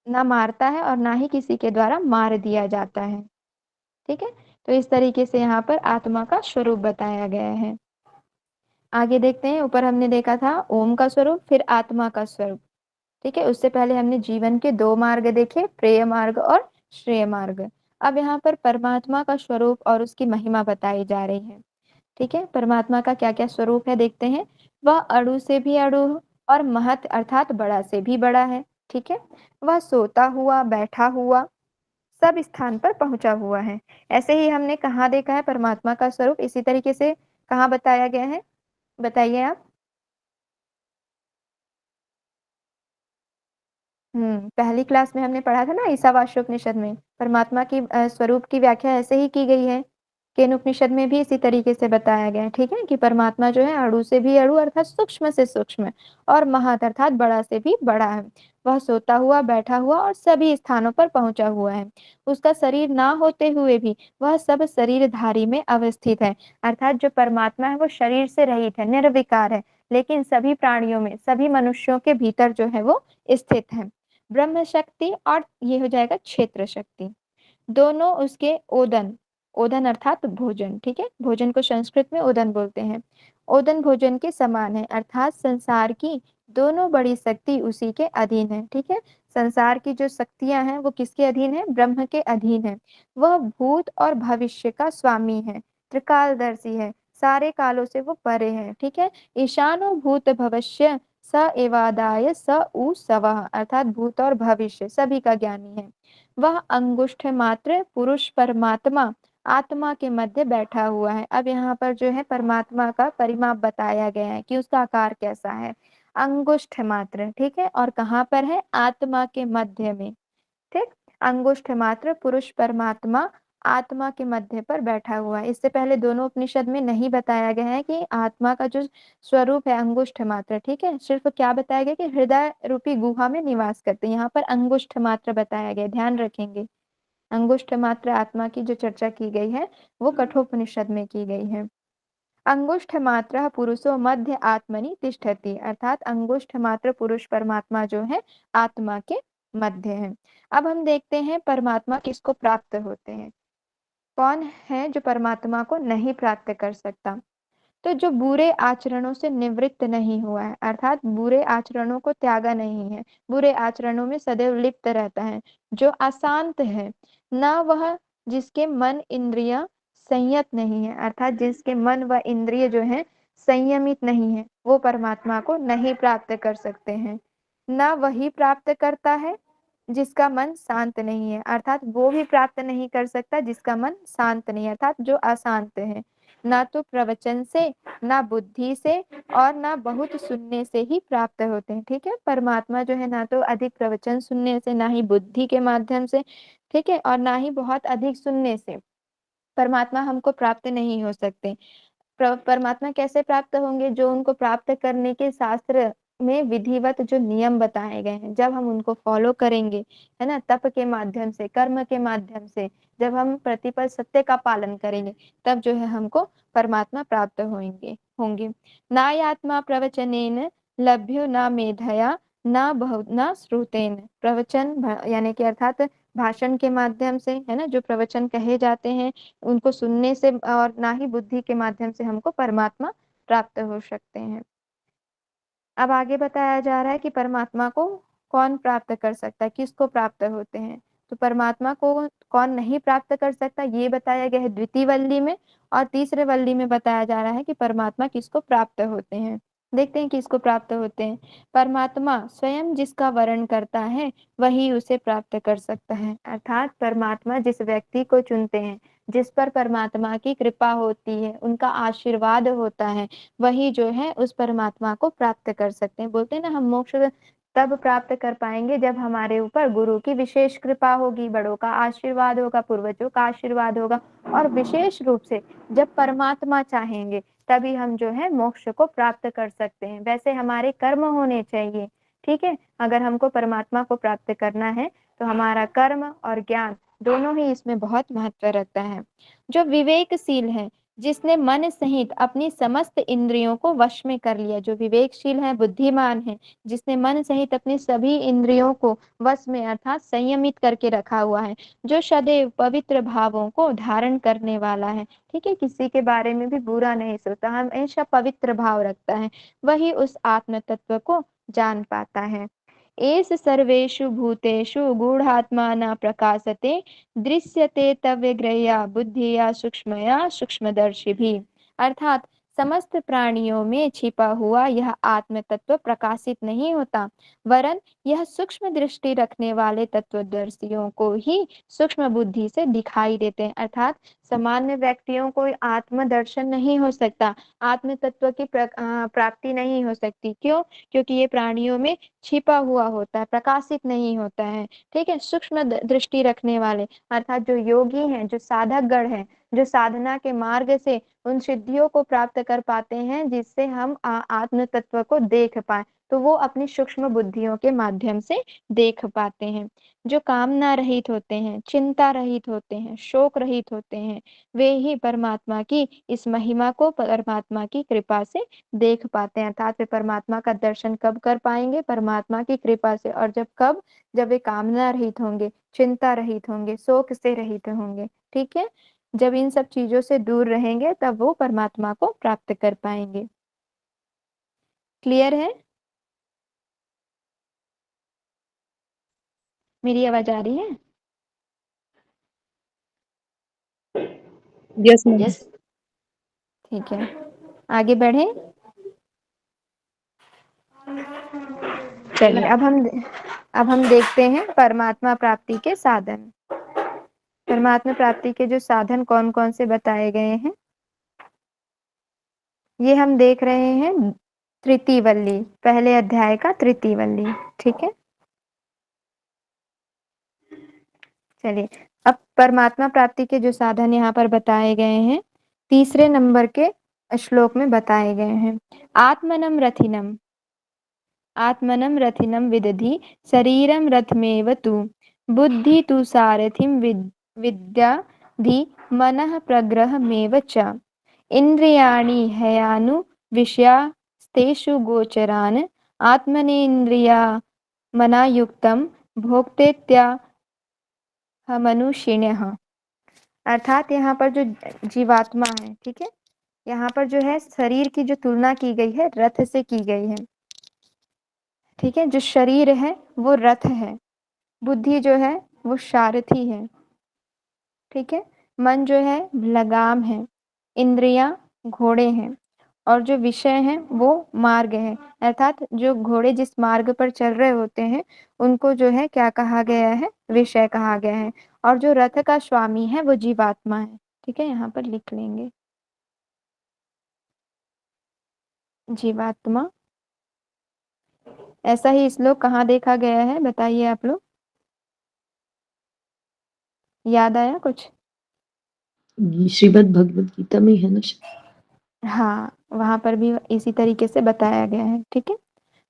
ना मारता है और ना ही किसी के द्वारा मार दिया जाता है, ठीक है। तो इस तरीके से यहाँ पर आत्मा का स्वरूप बताया गया है। आगे देखते हैं। ऊपर हमने देखा था ओम का स्वरूप, फिर आत्मा का स्वरूप, ठीक है। उससे पहले हमने जीवन के दो मार्ग देखे, प्रेय मार्ग और श्रेय मार्ग। अब यहाँ पर परमात्मा का स्वरूप और उसकी महिमा बताई जा रही है, ठीक है। परमात्मा का क्या क्या स्वरूप है देखते हैं। वह अणु से भी अणु और महत अर्थात बड़ा से भी बड़ा है, ठीक है। वह सोता हुआ, बैठा हुआ, सब स्थान पर पहुंचा हुआ है। ऐसे ही हमने कहाँ देखा है परमात्मा का स्वरूप, इसी तरीके से कहाँ बताया गया है, बताइए आप। पहली क्लास में हमने पढ़ा था ना ईशावास्योपनिषद में, परमात्मा की स्वरूप की व्याख्या ऐसे ही की गई है। केनोपनिषद में भी इसी तरीके से बताया गया है, ठीक है, कि परमात्मा जो है अणु से भी अणु अर्थात सूक्ष्म से सूक्ष्म और महत् अर्थात बड़ा से भी बड़ा है। वह सोता हुआ, बैठा हुआ और सभी स्थानों पर पहुंचा हुआ है। उसका शरीर ना होते हुए भी वह सब शरीरधारी में अवस्थित है, अर्थात जो परमात्मा है वो शरीर से रहित है, निर्विकार है, लेकिन सभी प्राणियों में, सभी मनुष्यों के भीतर जो है वो स्थित है। ब्रह्म शक्ति और ये हो जाएगा क्षेत्र शक्ति, दोनों उसके ओदन, ओदन अर्थात भोजन, ठीक है, भोजन को संस्कृत में ओदन बोलते हैं, ओदन भोजन के समान है, अर्थात संसार की दोनों बड़ी शक्ति उसी के अधीन है, ठीक है। संसार की जो शक्तियां हैं वो किसके अधीन है, ब्रह्म के अधीन है। वह भूत और भविष्य का स्वामी है, त्रिकालदर्शी है, सारे कालों से वो परे है, ठीक है। ईशानो भूत भविष्य स एवादाय स उ सवः, अर्थात भूत और भविष्य सभी का ज्ञानी है। वह अंगुष्ठ मात्र पुरुष परमात्मा आत्मा के मध्य बैठा हुआ है। अब यहाँ पर जो है परमात्मा का परिमाप बताया गया है कि उसका आकार कैसा है, अंगुष्ठ मात्र, ठीक है, और कहाँ पर है, आत्मा के मध्य में, ठीक। अंगुष्ठ मात्र पुरुष परमात्मा आत्मा के मध्य पर बैठा हुआ है। इससे पहले दोनों उपनिषद में नहीं बताया गया है कि आत्मा का जो स्वरूप है अंगुष्ठ मात्र, ठीक है, सिर्फ क्या बताया गया कि हृदय रूपी गुहा में निवास करते हैं। यहाँ पर अंगुष्ठ मात्र बताया गया, ध्यान रखेंगे। अंगुष्ठ मात्र आत्मा की जो चर्चा की गई है वो कठोपनिषद में की गई है। अंगुष्ठ मात्र पुरुषो मध्य आत्मनि तिष्ठति, अर्थात अंगुष्ठ मात्र पुरुष परमात्मा जो है आत्मा के मध्य है। अब हम देखते हैं परमात्मा किसको प्राप्त होते हैं, कौन है जो परमात्मा को नहीं प्राप्त कर सकता। तो जो बुरे आचरणों से निवृत्त नहीं हुआ है, अर्थात बुरे आचरणों को त्यागा नहीं है, बुरे आचरणों में सदैव लिप्त रहता है, जो अशांत है, ना वह जिसके मन इंद्रिय संयत नहीं है, अर्थात जिसके मन व इंद्रिय जो है संयमित नहीं है, वो परमात्मा को नहीं प्राप्त कर सकते हैं। ना वही प्राप्त करता है जिसका मन शांत नहीं है, अर्थात वो भी प्राप्त नहीं कर सकता जिसका मन शांत नहीं है, अर्थात जो अशांत है। ना तो प्रवचन से, ना बुद्धि से और ना बहुत सुनने से ही प्राप्त होते हैं, ठीक है। परमात्मा जो है ना तो अधिक प्रवचन सुनने से, ना ही बुद्धि के माध्यम से, ठीक है, और ना ही बहुत अधिक सुनने से परमात्मा हमको प्राप्त नहीं हो सकते। परमात्मा कैसे प्राप्त होंगे, जो उनको प्राप्त करने के शास्त्र में विधिवत जो नियम बताए गए हैं, जब हम उनको फॉलो करेंगे, है ना, तप के माध्यम से, कर्म के माध्यम से, जब हम प्रतिपल सत्य का पालन करेंगे, तब जो है हमको परमात्मा प्राप्त होंगे। नायात्मा प्रवचनेन लभ्यो न मेधया न बहु न श्रुतेन, प्रवचन यानी कि अर्थात भाषण के माध्यम से, है ना, जो प्रवचन कहे जाते हैं उनको सुनने से और ना ही बुद्धि के माध्यम से हमको परमात्मा प्राप्त हो सकते हैं। अब आगे बताया जा रहा है कि परमात्मा को कौन प्राप्त कर सकता है, किसको प्राप्त होते हैं। तो परमात्मा को कौन नहीं प्राप्त कर सकता ये बताया गया है द्वितीय वल्ली में, और तीसरे वल्ली में बताया जा रहा है कि परमात्मा किसको प्राप्त होते हैं। देखते हैं किसको प्राप्त होते हैं। परमात्मा स्वयं जिसका वर्ण करता है वही उसे प्राप्त कर सकता है, अर्थात परमात्मा जिस व्यक्ति को चुनते हैं, जिस पर परमात्मा की कृपा होती है, उनका आशीर्वाद होता है, वही जो है उस परमात्मा को प्राप्त कर सकते हैं। बोलते हैं ना, हम मोक्ष तब प्राप्त कर पाएंगे जब हमारे ऊपर गुरु की विशेष कृपा होगी, बड़ों का आशीर्वाद होगा, पूर्वजों का आशीर्वाद होगा, और विशेष रूप से जब परमात्मा चाहेंगे तभी हम जो है मोक्ष को प्राप्त कर सकते हैं। वैसे हमारे कर्म होने चाहिए, ठीक है, अगर हमको परमात्मा को प्राप्त करना है तो हमारा कर्म और ज्ञान दोनों ही इसमें बहुत महत्व रखता है। जो विवेकशील है, जिसने मन सहित अपनी समस्त इंद्रियों को वश में कर लिया, जो विवेकशील है, बुद्धिमान है, जिसने मन सहित अपनी सभी इंद्रियों को वश में अर्थात संयमित करके रखा हुआ है, जो सदैव पवित्र भावों को धारण करने वाला है, ठीक है, किसी के बारे में भी बुरा नहीं सोचता, हमेशा पवित्र भाव रखता है, वही उस आत्म तत्व को जान पाता है। एष सर्वेषु भूतेषु गूढ़ात्मा प्रकाशते दृश्यते तव्यग्रया बुद्धिया सूक्ष्मया सूक्ष्मदर्शी भी, अर्थात समस्त प्राणियों में छिपा हुआ यह आत्म तत्व प्रकाशित नहीं होता, वरन यह सूक्ष्म दृष्टि रखने वाले तत्वदर्शियों को ही सूक्ष्म बुद्धि से दिखाई देते हैं। अर्थात सामान्य व्यक्तियों को आत्म दर्शन नहीं हो सकता, आत्म तत्व की प्राप्ति नहीं हो सकती। क्यों? क्योंकि ये प्राणियों में छिपा हुआ होता है, प्रकाशित नहीं होता है। ठीक है, सूक्ष्म दृष्टि रखने वाले अर्थात जो योगी हैं, जो साधक गण हैं, जो साधना के मार्ग से उन सिद्धियों को प्राप्त कर पाते हैं जिससे हम आत्म तत्व को देख पाए, तो वो अपनी सूक्ष्म बुद्धियों के माध्यम से देख पाते हैं। जो कामना रहित होते हैं, चिंता रहित होते हैं, शोक रहित होते हैं, वे ही परमात्मा की इस महिमा को परमात्मा की कृपा से देख पाते हैं। अर्थात वे परमात्मा का दर्शन कब कर पाएंगे? परमात्मा की कृपा से। और जब वे कामना रहित होंगे, चिंता रहित होंगे, शोक से रहित होंगे। ठीक है, जब इन सब चीजों से दूर रहेंगे तब वो परमात्मा को प्राप्त कर पाएंगे। क्लियर है? मेरी आवाज आ रही है? Yes ma'am. यस। ठीक है, आगे बढ़े। चलिए अब हम देखते हैं परमात्मा प्राप्ति के साधन। परमात्मा प्राप्ति के जो साधन कौन कौन से बताए गए हैं, ये हम देख रहे हैं तृतीय वल्ली, पहले अध्याय का तृतीय वल्ली। ठीक है, चलिए अब परमात्मा प्राप्ति के जो साधन यहाँ पर बताए गए हैं, तीसरे नंबर के श्लोक में बताए गए हैं। आत्मनम रथिनम, आत्मनं रथिनं विदधि शरीरं रथमेव तु, बुद्धि तु सारथिं विद्याधि मनः प्रग्रहमेव च, इन्द्रियाणि हयानुविषयास्तेषु गोचरान् आत्मनेन्द्रियमनायुक्तं भोक्तेत्यहमनुषिण्यः। अर्थात यहाँ पर जो जीवात्मा है, ठीक है, यहाँ पर जो है शरीर की जो तुलना की गई है रथ से की गई है। ठीक है, जो शरीर है वो रथ है, बुद्धि जो है वो सारथी है। ठीक है, मन जो है लगाम है, इंद्रियां घोड़े हैं, और जो विषय हैं वो मार्ग है। अर्थात जो घोड़े जिस मार्ग पर चल रहे होते हैं उनको जो है क्या कहा गया है? विषय कहा गया है। और जो रथ का स्वामी है वो जीवात्मा है। ठीक है, यहाँ पर लिख लेंगे जीवात्मा। ऐसा ही श्लोक कहाँ देखा गया है बताइए आप लोग, याद आया कुछ? श्रीमद् भगवत गीता में है ना? हाँ, वहां पर भी इसी तरीके से बताया गया है। ठीक है, तो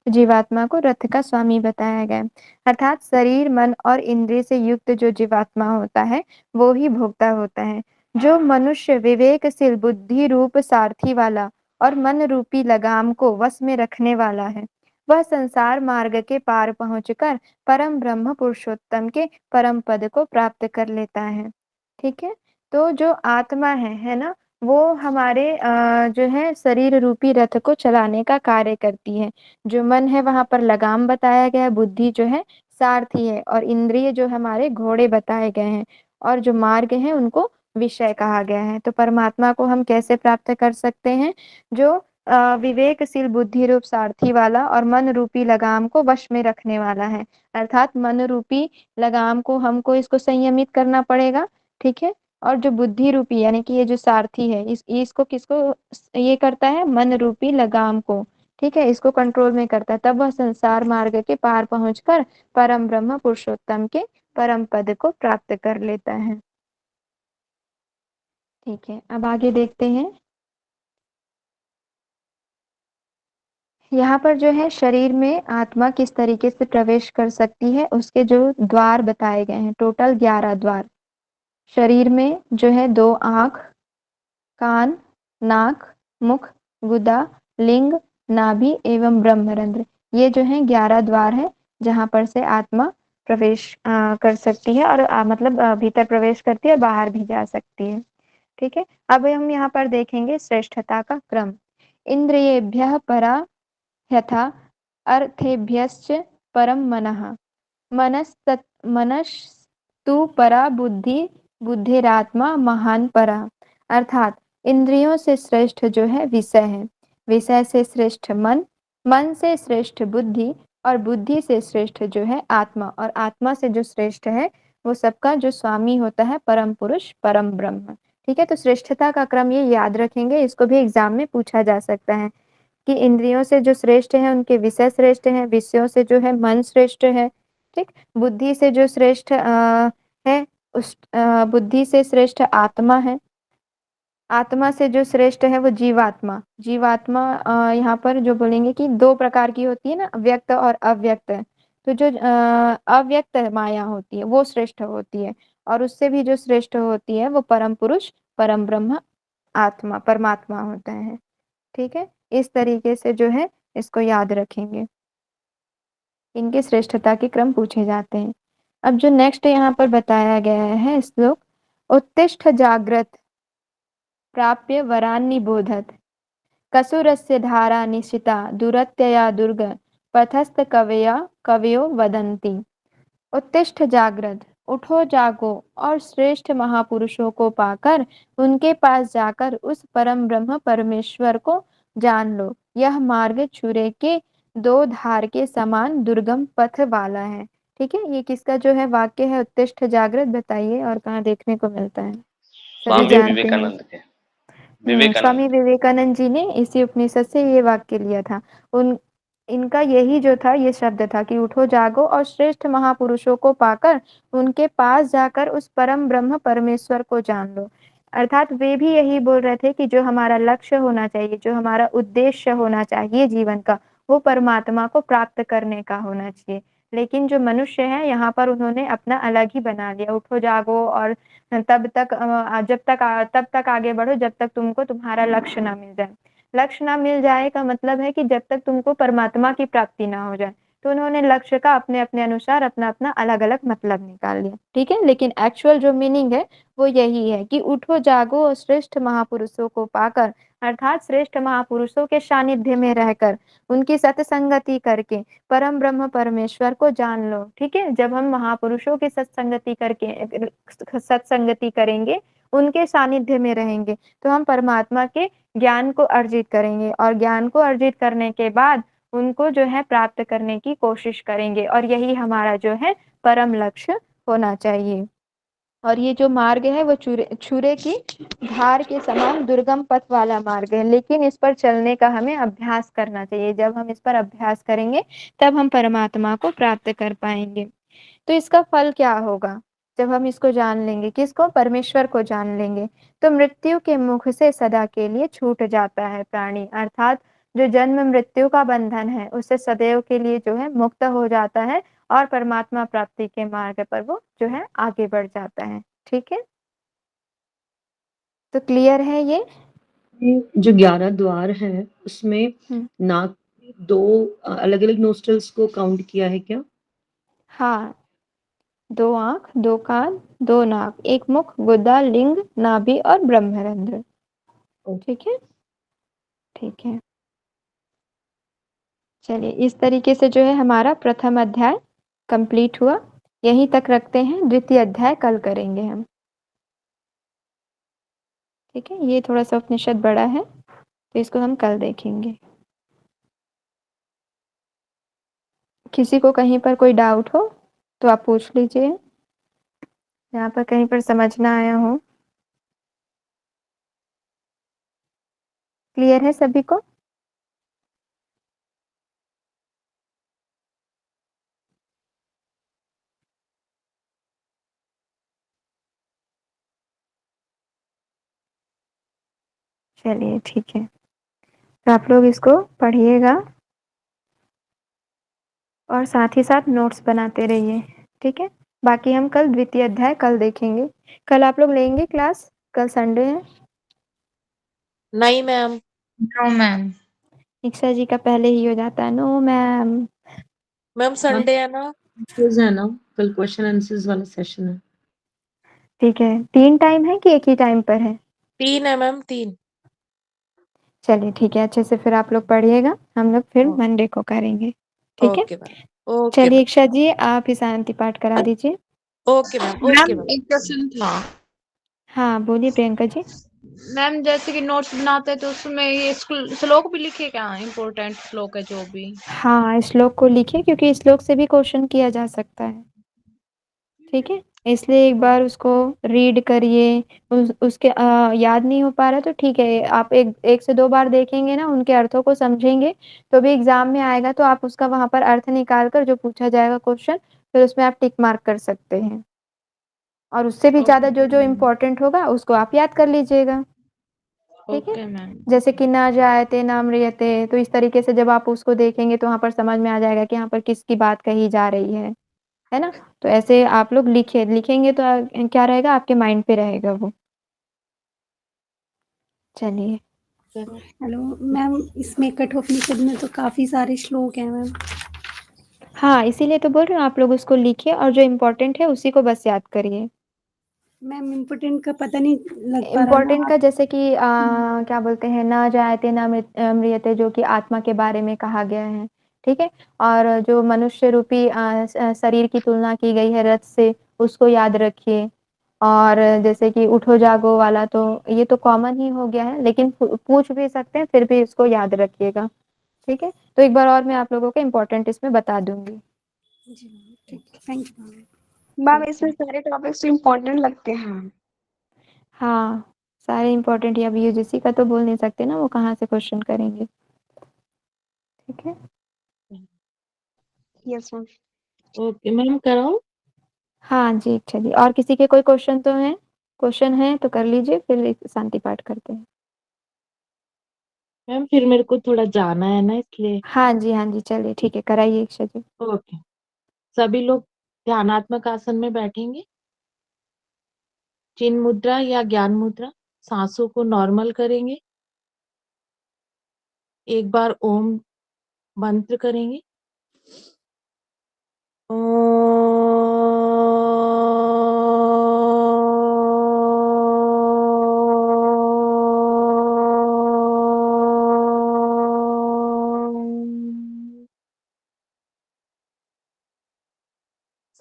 जीवात्मा को रथ का स्वामी बताया गया है। अर्थात शरीर, मन और इंद्रिय से युक्त जो जीवात्मा होता है वो ही भोक्ता होता है। जो मनुष्य विवेकशील बुद्धि रूप सारथी वाला और मन रूपी लगाम को वश में रखने वाला है, वह संसार मार्ग के पार पहुंचकर परम ब्रह्म पुरुषोत्तम के परम पद को प्राप्त कर लेता है। ठीक है, तो जो आत्मा है ना, वो हमारे जो है शरीर रूपी रथ को चलाने का कार्य करती है। जो मन है वहां पर लगाम बताया गया है, बुद्धि जो है सारथी है, और इंद्रिय जो हमारे घोड़े बताए गए हैं, और जो मार्ग है उनको विषय कहा गया है। तो परमात्मा को हम कैसे प्राप्त कर सकते हैं? जो विवेकशील बुद्धि रूप सारथी वाला और मन रूपी लगाम को वश में रखने वाला है। अर्थात मन रूपी लगाम को हमको इसको संयमित करना पड़ेगा। ठीक है, और जो बुद्धि रूपी यानी कि ये जो सारथी है इसको किसको ये करता है? मन रूपी लगाम को। ठीक है, इसको कंट्रोल में करता है, तब वह संसार मार्ग के पार पहुंचकर परम ब्रह्म पुरुषोत्तम के परम पद को प्राप्त कर लेता है। ठीक है, अब आगे देखते हैं। यहाँ पर जो है शरीर में आत्मा किस तरीके से प्रवेश कर सकती है उसके जो द्वार बताए गए हैं, टोटल 11 द्वार। शरीर में जो है 2 आंख, कान, नाक, मुख, गुदा, लिंग, नाभि एवं ब्रह्मरंध्र, ये जो है 11 द्वार है जहां पर से आत्मा प्रवेश कर सकती है, और मतलब भीतर प्रवेश करती है और बाहर भी जा सकती है। ठीक है, अब हम यहाँ पर देखेंगे श्रेष्ठता का क्रम। इंद्रियेभ्यः परा यथा अर्थेभ्यश्च परम मनः, मनस्तु परा बुद्धि, बुद्धिरात्मा महान परा। अर्थात इंद्रियों से श्रेष्ठ जो है विषय है, विषय से श्रेष्ठ मन, मन से श्रेष्ठ बुद्धि, और बुद्धि से श्रेष्ठ जो है आत्मा, और आत्मा से जो श्रेष्ठ है वो सबका जो स्वामी होता है परम पुरुष परम ब्रह्म। ठीक है, तो श्रेष्ठता का क्रम ये याद रखेंगे, इसको भी एग्जाम में पूछा जा सकता है कि इंद्रियों से जो श्रेष्ठ है उनके विषय श्रेष्ठ है, विषयों से जो है मन श्रेष्ठ है, ठीक, बुद्धि से जो श्रेष्ठ है उस बुद्धि से श्रेष्ठ आत्मा है, आत्मा से जो श्रेष्ठ है वो जीवात्मा, जीवात्मा यहाँ पर जो बोलेंगे कि दो प्रकार की होती है ना, व्यक्त और अव्यक्त, तो जो अव्यक्त माया होती है वो श्रेष्ठ होती है, और उससे भी जो श्रेष्ठ होती है वो परम पुरुष परम ब्रह्म आत्मा परमात्मा होता है। ठीक है, इस तरीके से जो है इसको याद रखेंगे, इनके श्रेष्ठता के क्रम पूछे जाते हैं। अब जो नेक्स्ट यहाँ पर बताया गया है श्लोक, उत्तिष्ठ जाग्रत प्राप्य वरान्निबोधत कसुरस्य धारा निशिता दुरत्यया दुर्ग पथस्थ कवयो वदन्ति। उत्तिष्ठ जागृत, उठो जागो और श्रेष्ठ महापुरुषों को पाकर उनके पास जाकर उस परम ब्रह्म परमेश्वर को जान लो, यह मार्ग छुरे के दो धार के समान दुर्गम पथ वाला है। ठीक है, ये किसका जो है वाक्य है, उत्तिष्ठ जागृत, बताइए और कहाँ देखने को मिलता है, सभी स्वामी जानते हैं। विवेकानंद के, विवेकानंद। स्वामी विवेकानंद जी ने इसी उपनिषद से ये वाक्य लिया था। उन इनका यही जो था ये शब्द था कि उठो जागो और श्रेष्ठ महापुरुषों को पाकर उनके पास जाकर उस परम ब्रह्म परमेश्वर को जान लो। अर्थात वे भी यही बोल रहे थे कि जो हमारा लक्ष्य होना चाहिए, जो हमारा उद्देश्य होना चाहिए जीवन का, वो परमात्मा को प्राप्त करने का होना चाहिए। लेकिन जो मनुष्य है यहाँ पर उन्होंने अपना अलग ही बना लिया, उठो जागो और तब तक आगे बढ़ो जब तक तुमको तुम्हारा लक्ष्य ना मिल जाए। लक्ष्य ना मिल जाए का मतलब है कि जब तक तुमको परमात्मा की प्राप्ति ना हो जाए। तो उन्होंने लक्ष्य का अपने अपने अनुसार अपना अपना अलग अलग मतलब निकाल लिया। ठीक है, लेकिन एक्चुअल जो मीनिंग है वो यही है कि उठो जागो और श्रेष्ठ महापुरुषों को पाकर, अर्थात श्रेष्ठ महापुरुषों के सानिध्य में रहकर उनकी सत्संगति करके परम ब्रह्म परमेश्वर को जान लो। ठीक है, जब हम महापुरुषों की सत्संगति करेंगे, उनके सानिध्य में रहेंगे, तो हम परमात्मा के ज्ञान को अर्जित करेंगे, और ज्ञान को अर्जित करने के बाद उनको जो है प्राप्त करने की कोशिश करेंगे, और यही हमारा जो है परम लक्ष्य होना चाहिए। और ये जो मार्ग है वो छुरे की धार के समान दुर्गम पथ वाला मार्ग है, लेकिन इस पर चलने का हमें अभ्यास करना चाहिए। जब हम इस पर अभ्यास करेंगे तब हम परमात्मा को प्राप्त कर पाएंगे। तो इसका फल क्या होगा जब हम इसको जान लेंगे, किसको, परमेश्वर को जान लेंगे, तो मृत्यु के मुख से सदा के लिए छूट जाता है प्राणी, अर्थात जो जन्म मृत्यु का बंधन है उससे सदैव के लिए जो है मुक्त हो जाता है, और परमात्मा प्राप्ति के मार्ग पर वो जो है आगे बढ़ जाता है। ठीक है, तो क्लियर है ये। जो 11 द्वार है उसमें नाक दो अलग अलग नोस्ट्रल्स को काउंट किया है क्या? हाँ, 2 आंख, 2 कान, 2 नाक, 1 मुख, गुदा, लिंग, नाभि और ब्रह्मरंध्र। ठीक है, ठीक है, चलिए इस तरीके से जो है हमारा प्रथम अध्याय कंप्लीट हुआ। यहीं तक रखते हैं, द्वितीय अध्याय कल करेंगे हम। ठीक है, ये थोड़ा सा उपनिषद बड़ा है तो इसको हम कल देखेंगे। किसी को कहीं पर कोई डाउट हो तो आप पूछ लीजिए, यहाँ पर कहीं पर समझ ना आया हो। क्लियर है सभी को? चलिए ठीक है, तो आप लोग इसको पढ़िएगा और साथ ही साथ नोट्स बनाते रहिए। ठीक है, बाकी हम कल द्वितीय अध्याय कल देखेंगे। कल आप लोग लेंगे क्लास? कल संडे है। नहीं मैम। No ma'am. इक्षा जी का पहले ही हो जाता है, नो मैम। मैम संडे है ना? है ना, कल क्वेश्चन आंसर्स वाला सेशन है। ठीक है, 3 टाइम है कि एक ही टाइम पर है? 3 है मैम, 3। चलिए ठीक है, अच्छे से फिर आप लोग पढ़िएगा, हम लोग फिर मंडे को करेंगे। ठीक है, ओके मैम, ओके चलिए मैम, इक्षा जी आप ही शांति पाठ करा दीजिए। Okay ma'am, okay ma'am ma'am. एक क्वेश्चन था। हाँ बोलिए प्रियंका जी। मैम जैसे कि नोट्स बनाते हैं तो उसमें ये श्लोक भी लिखे क्या, इम्पोर्टेंट श्लोक है जो भी? हाँ, श्लोक को लिखिए क्योंकि श्लोक से भी क्वेश्चन किया जा सकता है। ठीक है? इसलिए एक बार उसको रीड करिए, उसके याद नहीं हो पा रहा तो ठीक है, आप एक से 2 बार देखेंगे ना, उनके अर्थों को समझेंगे, तो भी एग्ज़ाम में आएगा तो आप उसका वहाँ पर अर्थ निकाल कर जो पूछा जाएगा क्वेश्चन, फिर उसमें आप टिक मार्क कर सकते हैं। और उससे भी ज़्यादा जो इम्पोर्टेंट होगा उसको आप याद कर लीजिएगा। ठीक है? Okay ma'am. जैसे कि ना जायते ना म्रियते, तो इस तरीके से जब आप उसको देखेंगे तो वहाँ पर समझ में आ जाएगा कि यहाँ पर किसकी बात कही जा रही है ना? तो ऐसे आप लोग लिखेंगे तो क्या रहेगा, आपके माइंड पे रहेगा वो। चलिए। हेलो मैम, इसमें कठोपनिषद में तो काफी सारे श्लोक हैं मैम। हाँ, इसीलिए तो बोल रही हूँ आप लोग उसको लिखिए और जो इम्पोर्टेंट है उसी को बस याद करिए। मैम इम्पोर्टेंट का पता नहीं लग पा रहा ना इम्पोर्टेंट का जैसे कि क्या बोलते हैं, ना जायते ना म्रियते, जो कि आत्मा के बारे में कहा गया है, ठीक है? और जो मनुष्य रूपी शरीर की तुलना की गई है रथ से, उसको याद रखिए। और जैसे कि उठो जागो वाला तो ये तो कॉमन ही हो गया है, लेकिन पूछ भी सकते हैं, फिर भी इसको याद रखिएगा, ठीक है? तो एक बार और मैं आप लोगों को इम्पोर्टेंट इसमें बता दूँगी। जी मैम, ठीक है, थैंक यू मैम। मैम ठीक इसमें है। सारे टॉपिक्स इम्पोर्टेंट लगते हैं। हाँ, सारे इम्पोर्टेंट ही, अब यूजीसी का तो बोल नहीं सकते ना, वो कहाँ से क्वेश्चन करेंगे, ठीक है? Yes ma'am. ओके मैम, कराऊं? हाँ जी, चलिए, और किसी के कोई क्वेश्चन तो हैं? क्वेश्चन है तो कर लीजिए, फिर एक शांति पाठ करते हैं। मैम फिर मेरे को थोड़ा जाना है ना, इसलिए। हाँ जी, चलिए ठीक है, कराइए इच्छा जी। ओके। सभी लोग ध्यानात्मक आसन में बैठेंगे। चिन्ह मुद्रा या ज्ञान मुद्रा, सांसों को नॉर्मल करेंगे। एक बार ओम मंत्र करेंगे।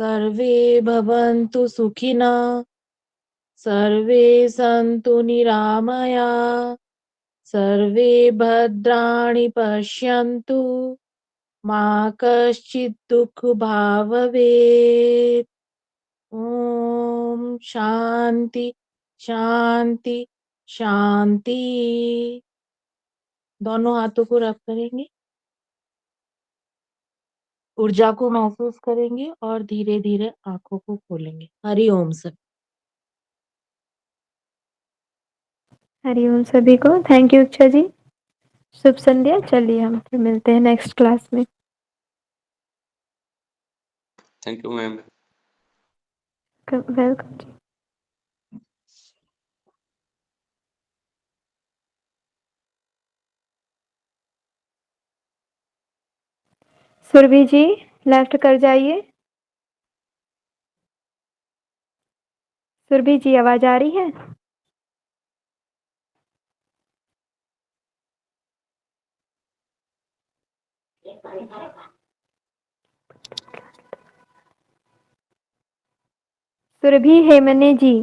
सर्वे भवन्तु सुखिनः, सर्वे सन्तु निरामया, सर्वे भद्राणि पश्यन्तु, मा कश्चित् दुःखभाग् भवेत्। ओम शांति शांति शांति। दोनों हाथों को रब करेंगे, ऊर्जा को महसूस करेंगे और धीरे धीरे आंखों को खोलेंगे। हरि ओम सब। हरिओम सभी को, थैंक यू इच्छा जी। शुभ संध्या। चलिए हम फिर मिलते हैं नेक्स्ट क्लास में। Thank you ma'am. वेलकम जी। सुरभि जी लेफ्ट कर जाइए। सुरभि जी आवाज आ रही है? सुरभि हेमने जी।